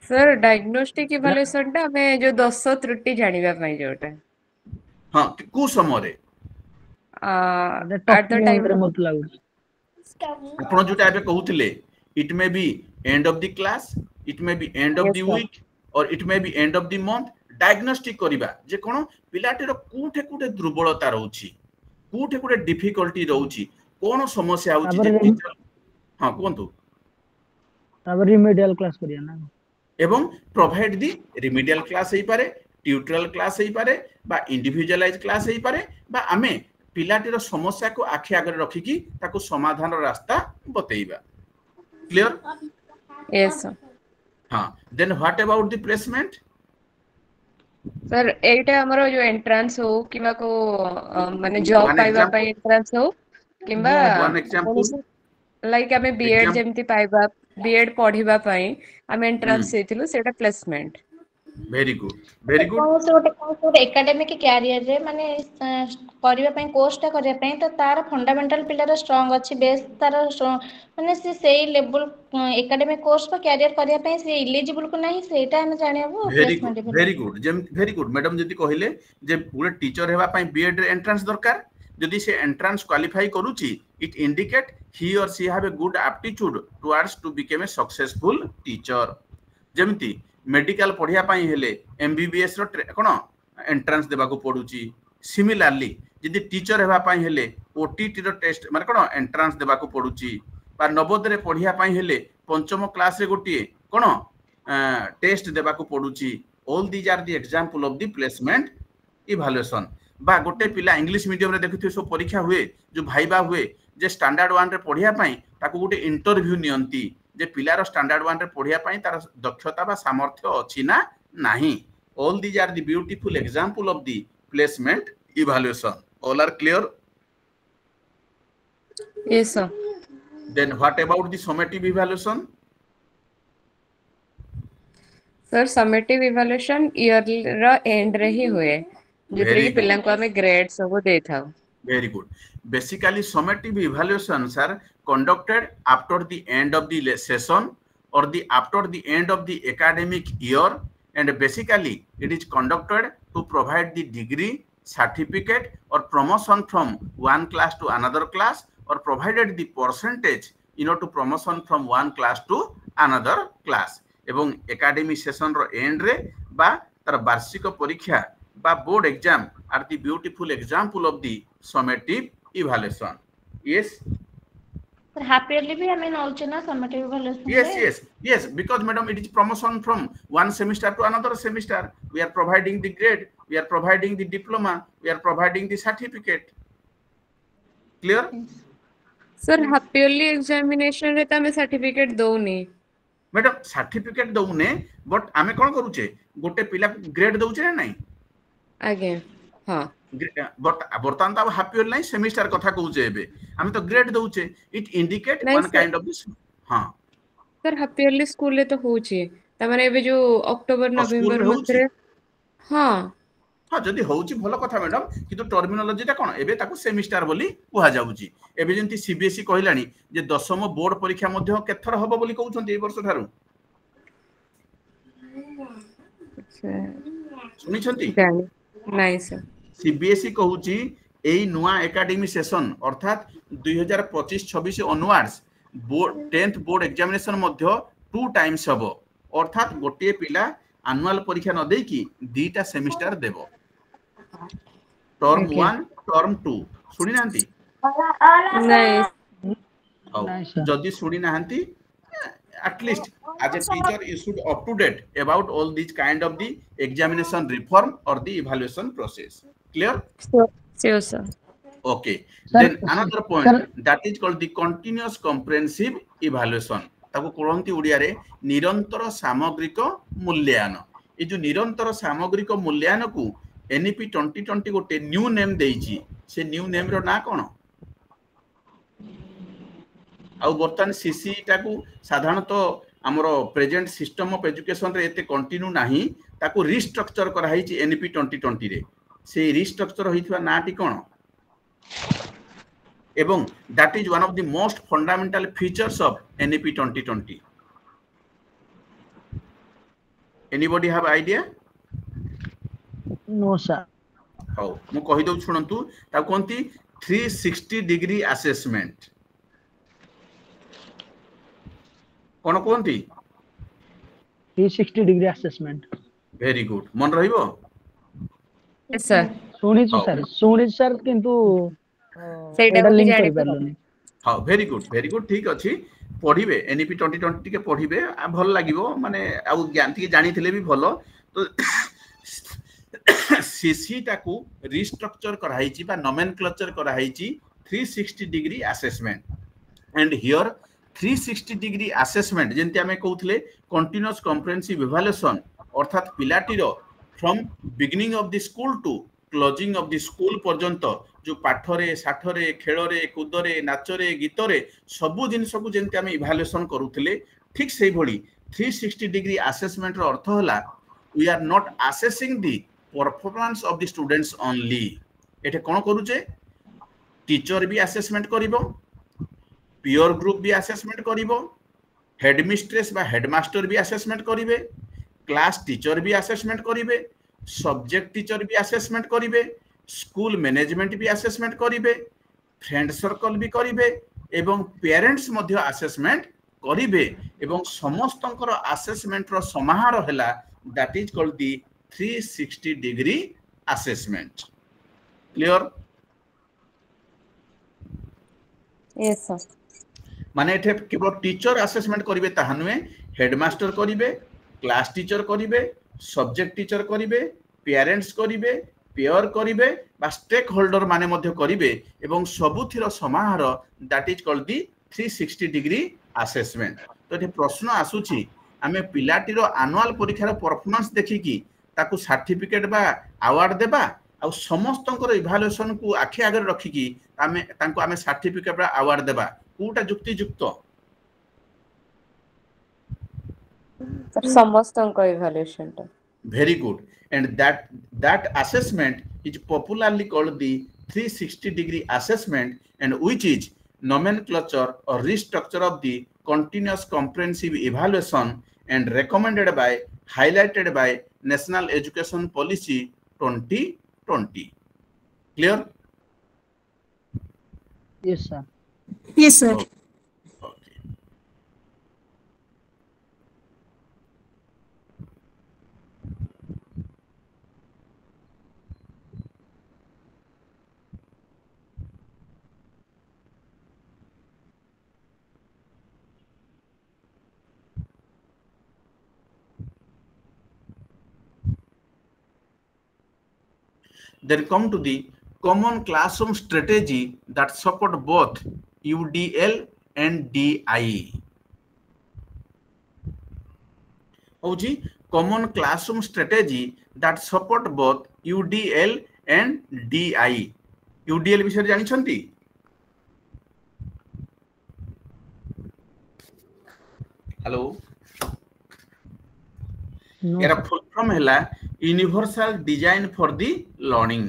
सर डायग्नोस्टिक इवैल्यूएशन टा हमें जो दोष त्रुटि जानिबा पई जोटा हां को समय रे एट द टाइम रे मत लागु आपण जोटा एबे कहउतिले it may be end of the class it may be end of the week और it may be end of the month diagnostic करिबा जे कोन पिलाटीर कोठे कोठे दुर्बलता रहउची कोठे कोठे डिफिकल्टी रहउची कोन समस्या होउची जे टीचर हां कोंतु तब रिमेडियल क्लास करिया ना एवं प्रोवाइड दी रिमेडियल क्लास हेई पारे ट्यूटोरियल क्लास हेई पारे बा इंडिविजुअलाइज क्लास हेई पारे बा आमे पिलाटीर समस्या को आखि आगे रखी की ताको समाधान रास्ता बतेइबा क्लियर यस हां then what about the placement sir एटा हमरो जो एंट्रेंस हो किबा को माने जॉब पाइबा पई एंट्रेंस हो किबा वन एग्जांपल लाइक हमें बीएड जेमति पाइबा बीएड पढिबा पई हम एंट्रेंस हेतिलु सेटा placement very good course academic career रे माने करिबा पई कोर्सटा करिया पई तो तार फंडामेंटल पिलर स्ट्रांग अछि बेस तार माने से सेई लेवल एकेडमिक कोर्स पर कैरियर करिया पई से एलिजिबल को नहीं सेटा हम जानिबो प्लेसमेंट वेरी गुड मैडम जदी कहिले जे पूरे टीचर हेबा पई बीएड रे एंट्रेंस दरकार जदि से एंट्रेंस क्वालिफाई करूची it indicate he or she have a good aptitude towards to become a successful teacher जेमति मेडिकल पढ़िया पाई हेले एमबीबीएस रो कोन एंट्रेंस देबा को पडुची सिमिलरली जदि टीचर हेबा पाई हेले ओटीटी रो टेस्ट माने कोन एंट्रेंस देबा को पडुची बा नवोदय रे पढ़िया पाई हेले पंचम क्लास रे गोटिए कोन टेस्ट देबा को पडुची all these are the example of the placement evaluation बा गोटे पिला इंग्लिश मीडियम रे देखिथि सो परीक्षा हुए जो भाईबा हुए जे स्टैंडर्ड 1 रे पढ़िया पाई ताको गोटे इंटरव्यू नियंती जे पिलार स्टैंडर्ड 1 रे पढ़िया पाई तार दक्षता बा सामर्थ्य अछि ना नाही all these are the beautiful example of the placement evaluation all are clear yes sir then what about the summative evaluation sir summative evaluation year रा एंड रे ही हुए जेतरे कि पिल्ला को हमें ग्रेड सब दे थाओ very good basically summative evaluations are conducted after the end of the session or the after the end of the academic year and basically it is conducted to provide the degree certificate or promotion from one class to another class or provided the percentage to promotion from one class to another class এবং academic session ro end re ba tar বার্ষিক পরীক্ষা বা board exam are the beautiful example of the summative evaluation yes sir happily be I mean also na summative evaluation yes because madam it is promotion from one semester to another semester we are providing the grade we are providing the diploma we are providing the certificate clear sir half yearly examination रे त हमें certificate दौनी madam certificate दौने but आमे कोन करूचे गोटे पिला ग्रेड दउचे ना नहीं आगे हां बट बर्तमान तो हाफ इयर नहीं सेमिस्टर कथा कहूचे एबे आमे तो ग्रेड दउचे इट इंडिकेट नहीं one sir kind of this हां सर हाफ इयरली स्कूल रे तो होची त माने एबे जो अक्टोबर और स्कूल नवंबर रे होची मथरे हां हाँ जदि होची भलो कथा मैडम किंतु टर्मिनोलॉजी ता कोन एबे ताको सेमिस्टर बोली कुहा जाउची एबे जंती सीबीएसई कहिलानी जे दशम बोर्ड परीक्षा मध्ये केथर हबो बोली कहउछन्ती ए वर्ष थारु सुनिछन्ती जानी नहीं सर सीबीएसई कहूची एई नुआ एकेडमी सेशन अर्थात 2025-26 onwards board 10th board examination मध्ये 2 टाइम्स हबो अर्थात गोटे पिला एनुअल परीक्षा न देकी दीटा सेमिस्टर देबो टर्म Okay. 1 टर्म 2 सुनी नांती नहीं नहीं सर जदि सुनी नांती at least as a teacher you should up to date about all these kind of the examination reform or the evaluation process clear sure sir okay Sir, then another point sir. that is called the continuous comprehensive evaluation ताको कहंती ओडिया रे निरंतर सामग्रिक मूल्यांकन ए जो निरंतर सामग्रिक मूल्यांकन को NEP 2020 गोटे new name देइची से न्यू नेम रो ना कोन आउ बर्तन सीसी टाकू साधारणतः हमर प्रेजेंट सिस्टम ऑफ एजुकेशन रे एते कंटिन्यू नाही ताकू रिस्ट्रक्चर करा हिची एनईपी 2020 रे से रिस्ट्रक्चर होइथवा नाटी कोन एवं that is one of the most fundamental features of NEP 2020 anybody have idea no sir how मु कहि दउ सुनंतु ता कोंती 360 डिग्री असेसमेंट कोन कोंती 360 डिग्री असेसमेंट वेरी गुड मन रहिबो yes sir सुनी हाँ। सर किंतु ସେଇଟା एटा ମୁଁ लिंक ଜାଣି कर पारलनी हाँ वेरी गुड ठीक अच्छी पढ़िबे एनईपी 2020 टिके पढ़िबे भल लागिवो माने आउ ज्ञान टिके जानि थिले भी भलो तो सीसी टाकू रिस्ट्रक्चर कराइची बा नोमेनक्लेचर कराइची 360 degree assessment and here 360 degree assessment जेंति हमें कहउथले कंटीन्यूअस कॉम्प्रिहेंसिव इवैल्यूएशन अर्थात पिलाटीर from beginning of the school to closing of the school पर्यंत जो पाठरे साठरे खेलरे कूदरे नाचरे गीतरे सबु जिनस को जेंति हमें इवैल्यूएशन करूथले ठीक सेही भली 360 डिग्री असेसमेंट रो अर्थ होला we are not assessing the performance of the students only एठे कोन करूचे टीचर भी असेसमेंट करिवो पीयर ग्रुप भी असेसमेंट करिवो हेडमिस्ट्रेस बा हेडमास्टर भी असेसमेंट करिवे क्लास टीचर भी असेसमेंट करिवे सब्जेक्ट टीचर भी असेसमेंट करिवे स्कूल मैनेजमेंट भी असेसमेंट करिवे फ्रेंड सर्कल भी करिवे एवं पेरेंट्स मध्य असेसमेंट करिवे एवं समस्तंकर असेसमेंट रो समाहार हैला that is called the 360 degree assessment clear yes sir माने एठे केवल टीचर असेसमेंट करिवे ताहा नुहे हेडमास्टर करिवे क्लास टीचर करिवे सब्जेक्ट टीचर करिवे पेरेंट्स करिवे पेयर करिवे बा स्टेक होल्डर माने मध्य करिवे एवं सबुथिर समाहार that is called the 360 degree assessment तो एठे प्रश्न आसुची आमे पिलाटीरो एनुअल परीक्षार परफॉर्मेंस देखिकी ताकू सर्टिफिकेट बा अवार्ड देबा आ समस्तंकर इवैल्यूएशन को आखि आगे रखिकी आमे तांको आमे सर्टिफिकेट बा अवार्ड देबा कोटा जुक्ति युक्त सर समस्तंको इवैल्यूएशन टा very good and that assessment is popularly called the 360 degree assessment and which is nomenclature or restructure of the continuous comprehensive evaluation and recommended by highlighted by National Education Policy 2020 clear yes sir Yes, sir. okay then come to the common classroom strategy that support both UDL and DI. Hoji common classroom strategy that support both UDL and DI. UDL विषय जानी छंती? Hello. No, यार full form हैला Universal Design for the Learning.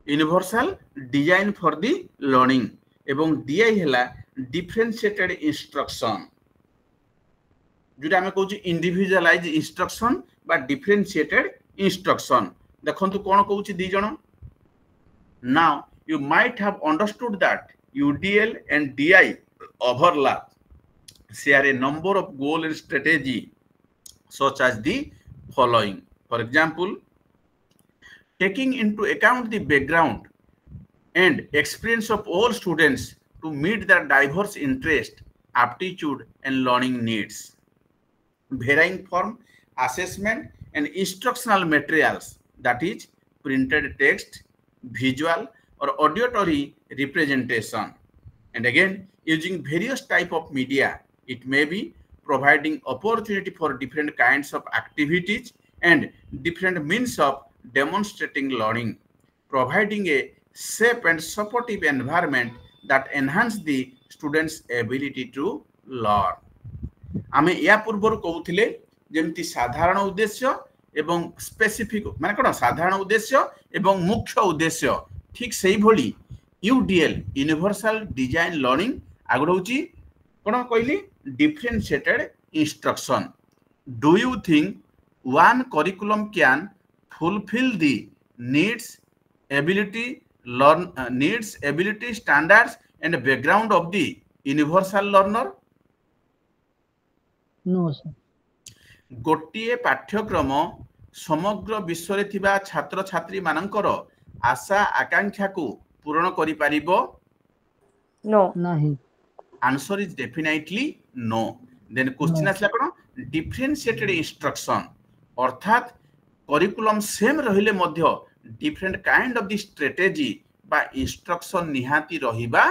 Universal Design for the Learning. एवं DI हैला Differentiated Instruction. जोटा हमें कहूँ individualise instruction बा डिफरेंशिएटेड इंस्ट्रक्शन देखंतु कोन कहूँ दी जण now you might have understood that UDL and DI overlap share a number of goal and strategy such as the following. For example, taking into account the background and experience of all students to meet their diverse interest, aptitude and learning needs. Varying form assessment and instructional materials, that is printed text, visual or auditory representation, and again using various type of media. It may be providing opportunity for different kinds of activities and different means of demonstrating learning, providing a safe and supportive environment that enhance the students' ability to learn. आमे या पूर्वर कहूथिले जेमति साधारण उद्देश्य एवं specific माने कोन साधारण उद्देश्य एवं मुख्य उद्देश्य ठीक सेही भली UDL यूनिवर्सल डिजाइन लर्निंग आगड होची कोन कहली differentiated instruction. Do you think one curriculum can fulfil the needs ability standards and background of the universal learner? No, sir. गोटिए पाठ्यक्रम समग्र विश्व रे थिबा छात्र छात्री मानकर आशा आकांक्षा को पूर्ण करि पारिबो? नो नहीं. Answer is definitely no. Then question आसला कोन डिफरेंशिएटेड इंस्ट्रक्शन अर्थात करिकुलम सेम रहिले मध्य different kind of the strategy बा इंस्ट्रक्शन निहाती रहिबा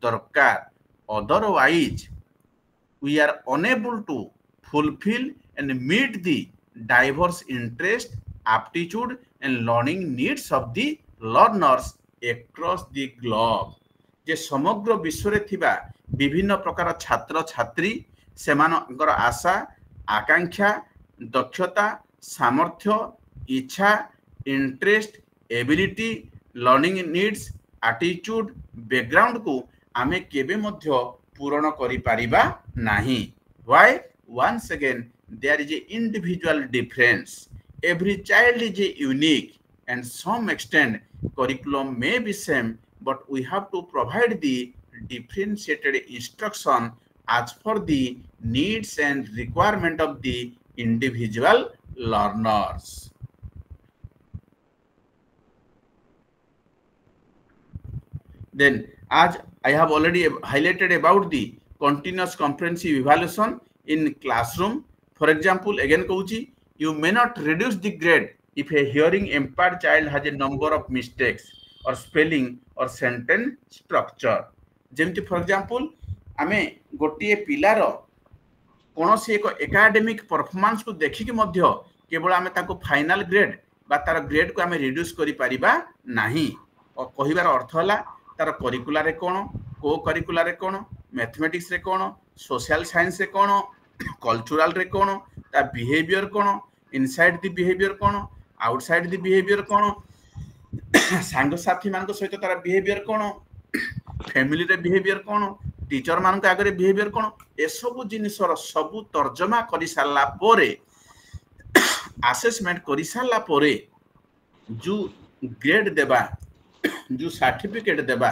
दरकार. Otherwise we are unable to fulfill and meet the diverse interest, aptitude and learning needs of the learners across the globe. जे समग्र विश्व रे थिबा विभिन्न प्रकार छात्र छात्री सेमानकर आशा आकांक्षा दक्षता सामर्थ्य इच्छा interest ability learning needs attitude background को आमे केबे मध्य पूर्ण करि पारिबा नाही. Why? Once again there is a individual difference. Every child is unique and some extent curriculum may be same, but we have to provide the differentiated instruction as per the needs and requirement of the individual learners. Then as I have already highlighted about the continuous comprehensive evaluation in classroom. For example, again Kauchi, you may not reduce the grade if a hearing impaired child has a number of mistakes or spelling or sentence structure. जेमति for example, आमे गोटिए पिलार कोनोसी एक academic performance को देखिक मध्य केवल आमे ताको final grade बा तार ग्रेड को आमे रिड्यूस करि परिबा नाही. और कहिबार अर्थ होला तार करिकुलर रे कोन को करिकुलर रे कोन मैथमेटिक्स रे कोन सोशल साइंस रे कोन कल्चरल रे कोन ता बिहेवियर कोन इनसाइड द बिहेवियर कोन आउटसाइड द बिहेवियर कोन सांग साथी मान को सहित तार बिहेवियर कोन फैमिली रे बिहेवियर कोन टीचर मान को आगे बिहेवियर कोन ए सब जिनिसर सब तर्जमा करि साला पोरे असेसमेंट करि साला पोरे जो ग्रेड देबा जो सर्टिफिकेट देबा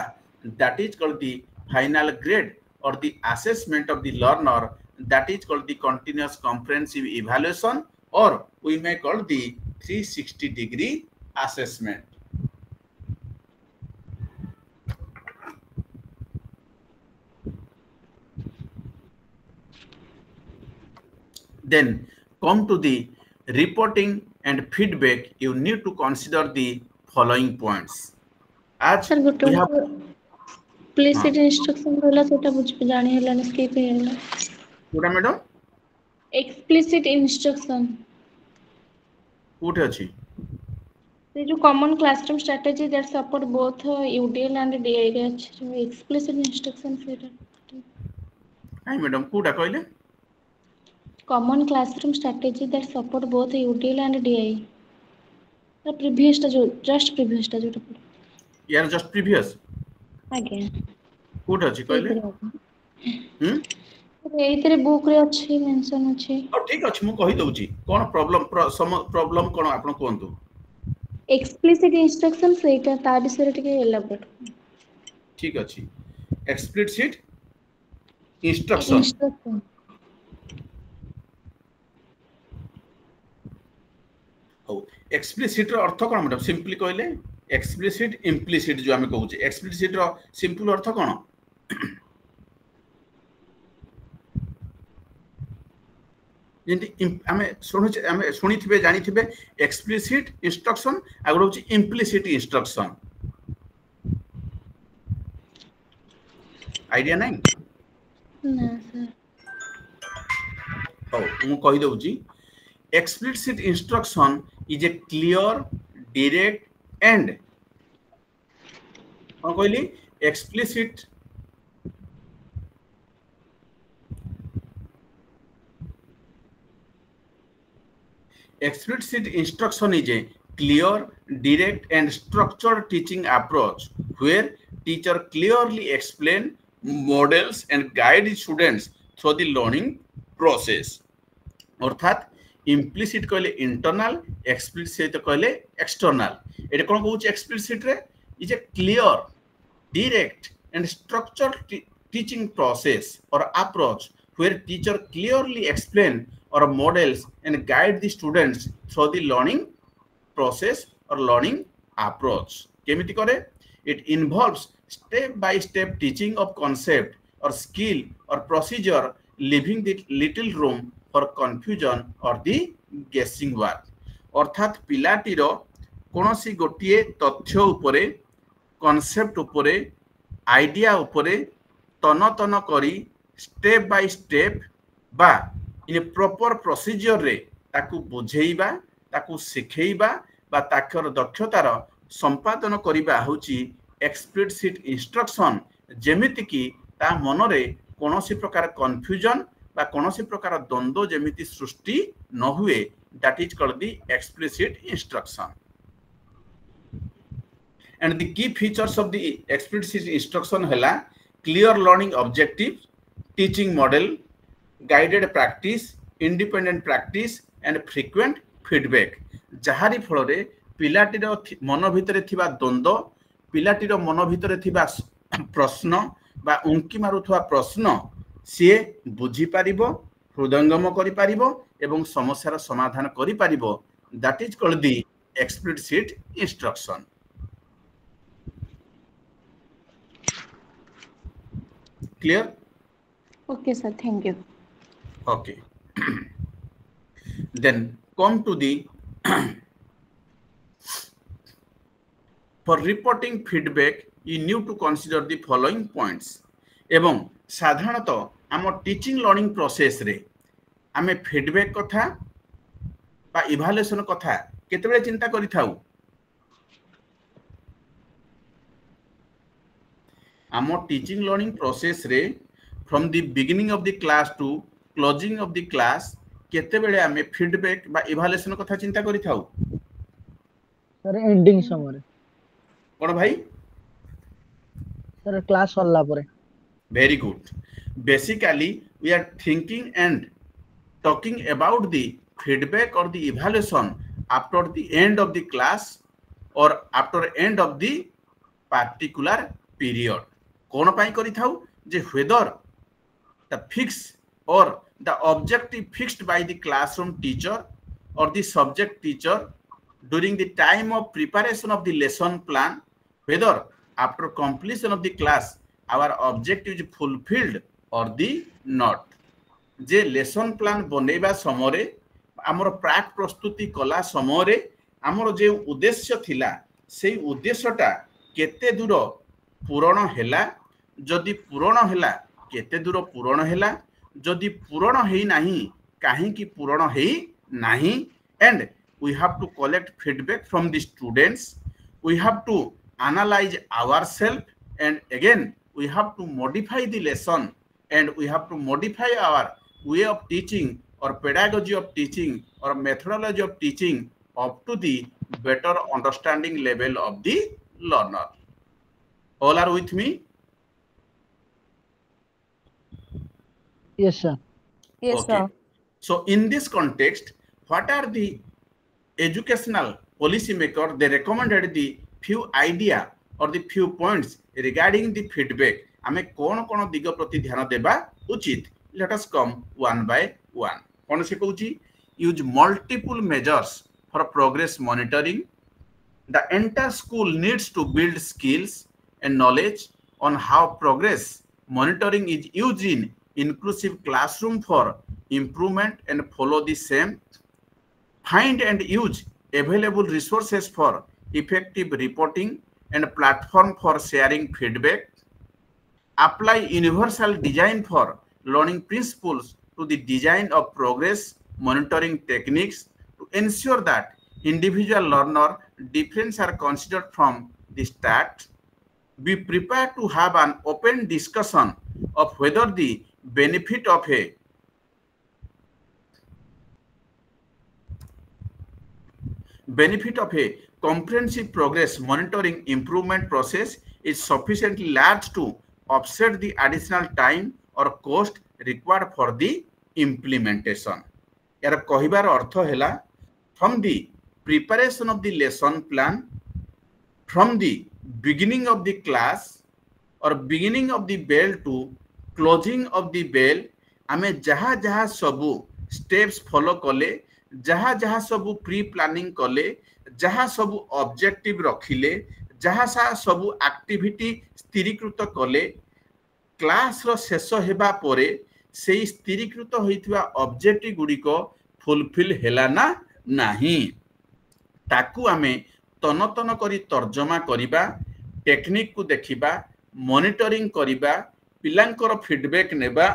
that is called the final grade or the assessment of the learner, that is called the continuous comprehensive evaluation, or we may call the 360-degree assessment. Then come to the reporting and feedback. You need to consider the following points. As Sir, we have explicit instruction रहला सेटा बुझ जानि हलानी skip हेला Kota madam explicit instruction कोठे अछि से जो common classroom strategy that support both UDL and DI रे अछि एक्सप्लिसिट इंस्ट्रक्शन सेटा हाय मैडम कोटा कहले common classroom strategy that support both UDL and DI previous टा जो जस्ट प्रीवियस टा जो यार जस्ट प्रीवियस आगे कोठे अछि कहले एइतरे बुक रे अछि मेंशन अछि ठीक अछि मु कहि दउची कोन प्रॉब्लम कोन आपण कोंतु एक्सप्लिसिट इंस्ट्रक्शन सेटा ता विषय टिके एलाबोरेट ठीक अछि एक्सप्लिसिट इंस्ट्रक्शन हो एक्सप्लिसिट रो अर्थ कोन मैडम सिंपली कहले एक्सप्लिसिट इम्प्लिसिट जो हमें कहूचे एक्सप्लिसिट रो सिंपल अर्थ कोन जेंति हमें शुनिथिबे जानिथिबे एक्सप्लिसिट इंस्ट्रक्शन आगो होची इम्प्लिसिट इंस्ट्रक्शन आइडिया नहीं ना सर हो मु कहि दउची explicit instruction is a clear direct and कौन कहली explicit instruction is a clear direct and structured teaching approach where teacher clearly explain models and guide students through the learning process अर्थात implicit कहले internal explicit कहले external एटे कोन कहूच explicit रे is a clear direct and structured teaching process or approach where teacher clearly explain or models and guide the students through the learning process or learning approach केमिति करे it involves step by step teaching of concept or skill or procedure leaving the little room for confusion or the guessing work अर्थात पिलाटीर कोनोसी गोटिए तथ्य उपरे concept उपरे idea उपरे तन तन करी स्टेप बाय स्टेप बा इन प्रॉपर प्रोसीजर रे ताकू बुझेइबा ताकू सिखेइबा बा ताकर दक्षतार संपादन करिबा होची एक्सप्लिसिट इंस्ट्रक्शन जेमिति की ता मनरे कोनोसी प्रकार कंफ्यूजन बा कोनोसी प्रकार द्वंद्व जेमिति सृष्टि न हुए that is called the explicit instruction and the key features of the explicit instruction hela clear learning objective teaching model guided practice independent practice and frequent feedback Jahari फल रे पिलाटीर मन भितरे थिबा द्वंद्व पिलाटीर मन भितरे थिबा प्रश्न बा उंकी मारुथवा प्रश्न सी बुझी पारिबो हृदयंगम करि पारिबो एवं समस्यार समाधान करि पारिबो that is called the explicit instruction clear okay sir thank you okay then come to the for reporting feedback you need to consider the following points एवं साधारणतः आम टीचिंग लर्निंग प्रोसेस रे आमे फीडबैक कथा बा इवैल्यूएशन कथा केतेबेले चिंता करि थाउ आम टीचिंग लर्निंग प्रोसेस रे from the beginning of the class to closing of the class केतेबेले आमे फीडबैक बा इवैल्यूएशन कथा चिंता करि थाउ सर एंडिंग समय कोन भाई सर क्लास हल्ला परे very good basically we are thinking and talking about the feedback or the evaluation after the end of the class or after end of the particular period कोन पाई करि थाउ जे whether the fix or the objective fixed by the classroom teacher or the subject teacher during the time of preparation of the lesson plan whether after completion of the class our objective is fulfilled or the not J lesson plan बनेबा समय रे हमर प्राक प्रस्तुति कला समय रे हमर जे उद्देश्य थिला सेही उद्देश्यटा केते दूर पूर्ण हैला जदि पूरण हैला केते दूर पूरण हैला जदि पूरण हेई नाही काहे की पूरण हेई नाही and we have to collect feedback from the students, we have to analyze ourselves and again we have to modify the lesson and we have to modify our way of teaching or pedagogy of teaching or methodology of teaching up to the better understanding level of the learner. All are with me? Yes, sir. Yes, Okay. sir. So in this context, what are the educational policy maker? They recommended the few idea or the few points regarding the feedback. आमे कौन कौन दिग प्रति ध्यान देबा उचित? Let us come one by one. कौन से कहूची? Use multiple measures for progress monitoring. The entire school needs to build skills and knowledge on how progress monitoring is used in inclusive classroom for improvement and follow the same. Find and use available resources for effective reporting and platform for sharing feedback. Apply universal design for learning principles to the design of progress monitoring techniques to ensure that individual learner differences are considered from the start. Be prepared to have an open discussion of whether the benefit of a comprehensive progress monitoring improvement process is sufficiently large to offset the additional time or cost required for the implementation. यार कहिबार अर्थ हैला from the preparation of the lesson plan, from the beginning of the class or beginning of the bell to closing of the bell, आमे जहा जहा सबू steps follow कले, जहा जहा सबू प्री प्लानिंग कले, जहा सबू ऑब्जेक्टिव रखिले, जहा सा सबू एक्टिविटी स्थिरीकृत कले, क्लास रो शेष हेबा परे सेई स्थिरीकृत होइथिबा ऑब्जेक्टिव गुडीको फुलफिल हेला ना नाही ताकू आमे तन तन करी तर्जमा करिबा, टेक्निक को देखिबा, मॉनिटरिंग करिबा, पिलांकर फीडबैक नेबा,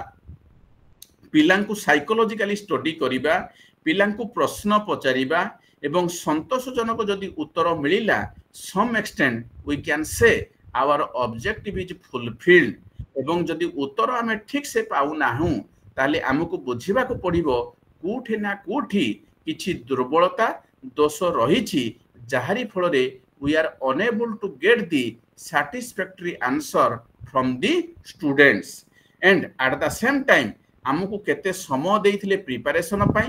पिलांकु साइकोलॉजिकली स्टडी करिबा, पिलांकु प्रश्न पचारिबा एवं संतोषजनक जदि उत्तर मिलिला some extent we can say our objective is fulfilled एवं जदि उत्तर आमे ठीक से पाउ नाहु ताले हमकु बुझिबा को पड़िबो कोठे ना कोठी किछि दुर्बलता दोष रहिछि जाहारी फलरे we are unable to get the satisfactory answer from the students and at the same time हमकु केते समय देइथिले प्रिपरेशन पई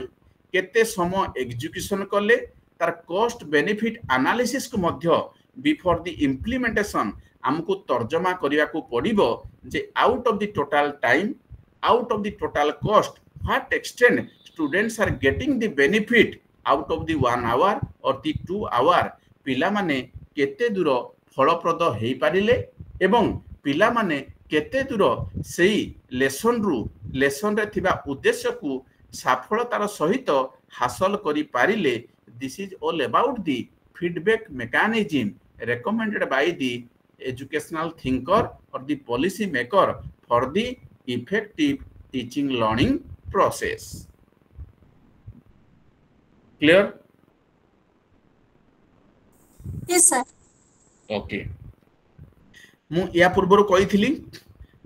केते समय एग्जीक्यूशन करले तार कॉस्ट बेनिफिट एनालिसिस को मध्य बिफोर द इम्प्लीमेंटेशन हमकु तर्जमा करिया को पड़िबो जे out of the total time out of the total cost what extent students are getting the benefit out of the 1 hour or the 2 hour पिला माने केते दूर फलप्रद हेई पारिले एवं पिला माने केते दूर सेई लेसन रे थिबा उद्देश्य को सफलतार सहित हासिल करि पारिले. This is all about the feedback mechanism recommended by the educational thinker or the policy maker for the effective teaching learning process. Clear? Yes sir. Okay. मु या पूर्व कही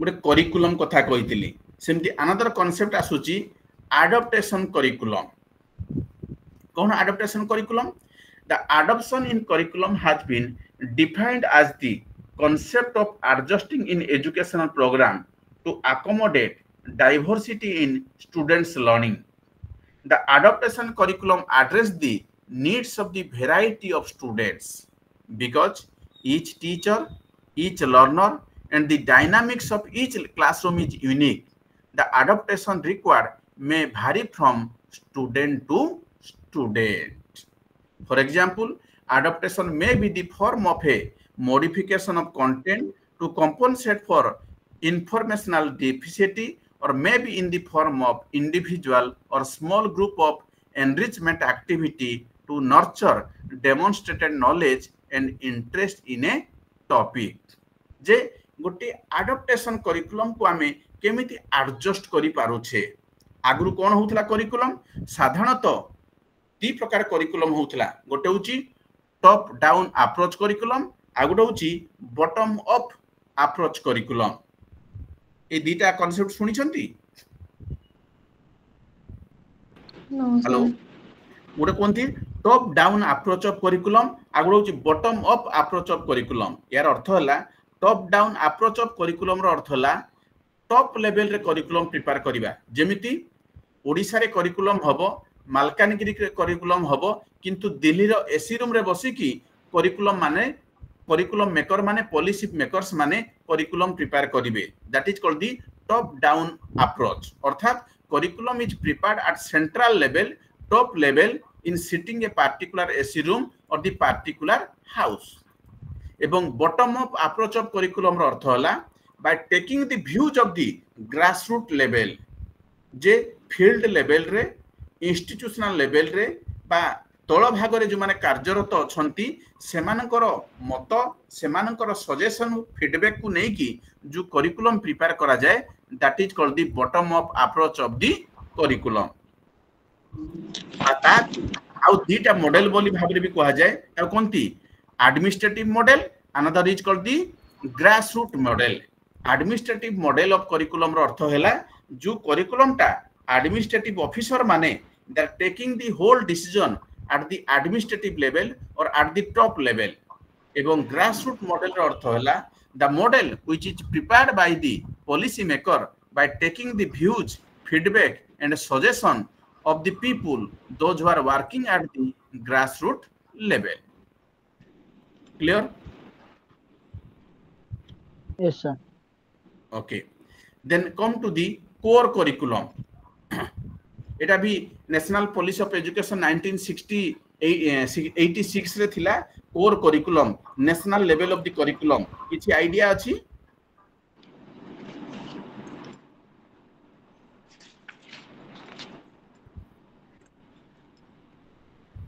गोटे करिकुलम कथा कही सेमती अनदर कॉन्सेप्ट आसुची एडाप्टेशन करिकुलम. कौन adaptation curriculum? The adoption in curriculum has been defined as the concept of adjusting in educational program to accommodate diversity in students' learning. The adaptation curriculum addresses the needs of the variety of students because each teacher, each learner, and the dynamics of each classroom is unique. The adaptation required may vary from student to student. For example, adaptation may be the form of a modification of content to compensate for informational deficiency or may be in the form of individual or small group of enrichment activity to nurture demonstrated knowledge and interest in a topic. जे गोटे आडप्टेशन curriculum को आमे केमिति adjust करि पारुछे आगुरु कोन होउथला curriculum साधारणतः दी प्रकार curriculum होउथला गोटे होची टॉप डाउन अप्रोच करिकुलम आ गोटे होची बॉटम अप अप्रोच करिकुलम ए दीटा कांसेप्ट सुनि छंती हेलो गोटे कोनथि top down approach of curriculum आ गोटे होची bottom up approach of curriculum यार अर्थ होला top down approach of curriculum रो अर्थ होला टॉप लेवल रे करिकुलम प्रिपेयर करिबा जेमिति ओडिसा रे करिकुलम हबो मालकानगिरी रे करिकुलम हबो किंतु दिल्ली रो एसी रूम रे बसी की करिकुलम मेकर माने पॉलिसी मेकर्स माने करिकुलम प्रिपेयर करिवे that is called the top down approach अर्थात curriculum is prepared at central level top level in sitting a particular AC room or the particular house एवं bottom up approach of curriculum रो अर्थ होला by taking the views of the grassroot level जे field level रे institutional level रे बा तळ भाग रे जो माने कार्यरत अछंती सेमानकर मत सेमानकर सजेशन फीडबैक को नै की जो करिकुलम प्रिपेयर करा जाय that is called the bottom up approach of the curriculum आता आउ दीटा मॉडल बोली भाबरे भी कहा जाय ता कोनती administrative model another is called the grassroot model administrative model of curriculum रो अर्थ हैला जो करिकुलम टा एडमिनिस्ट्रेटिव ऑफिसर माने they are taking the whole decision at the administrative level or at the top level एवं ग्रासरूट मॉडल रो अर्थ हैला the model which is prepared by the policy maker by taking the views feedback and suggestion of the people those who are working at the grassroots level. Clear? Yes sir. Okay, then come to the core curriculum. एटा भी national policy of education 1986 रे थिला core curriculum national level of the curriculum किछि idea अछि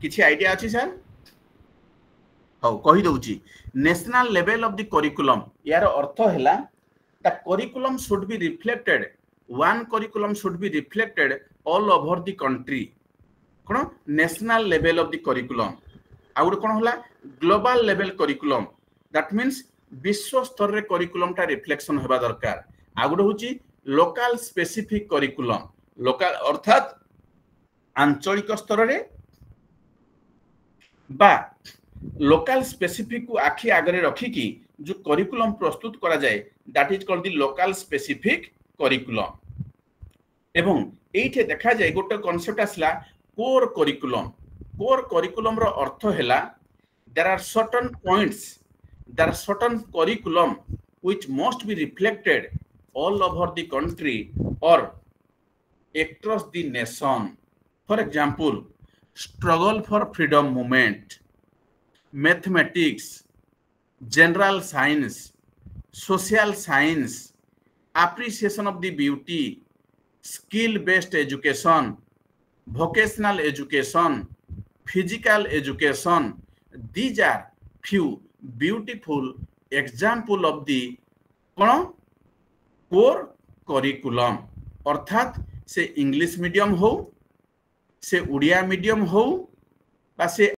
किछि idea अछि sir how कहि दउची national level of the curriculum यार अर्थ हैला the curriculum should be reflected one curriculum should be reflected all over the country कोन national level of the curriculum आ गुड कोन होला global level curriculum that means विश्व स्तर रे करिकुलम ता रिफ्लेक्शन हेबा दरकार आ गुड होची लोकल स्पेसिफिक करिकुलम लोकल अर्थात आंचलिक स्तर रे बा लोकल स्पेसिफिक को आखि आगरे रखी की जो करिकुलम प्रस्तुत करा जाए that is called the local specific curriculum एवं एठे देखा जाए गोटे कांसेप्ट आसला कोर करिकुलम रो अर्थ हैला there are certain points there are certain curriculum which must be reflected all over the country or across the nation for example struggle for freedom movement mathematics general science social science appreciation of the beauty skill based education vocational education physical education these are few beautiful example of the core curriculum अर्थात से English medium हो से Odia medium हो बा से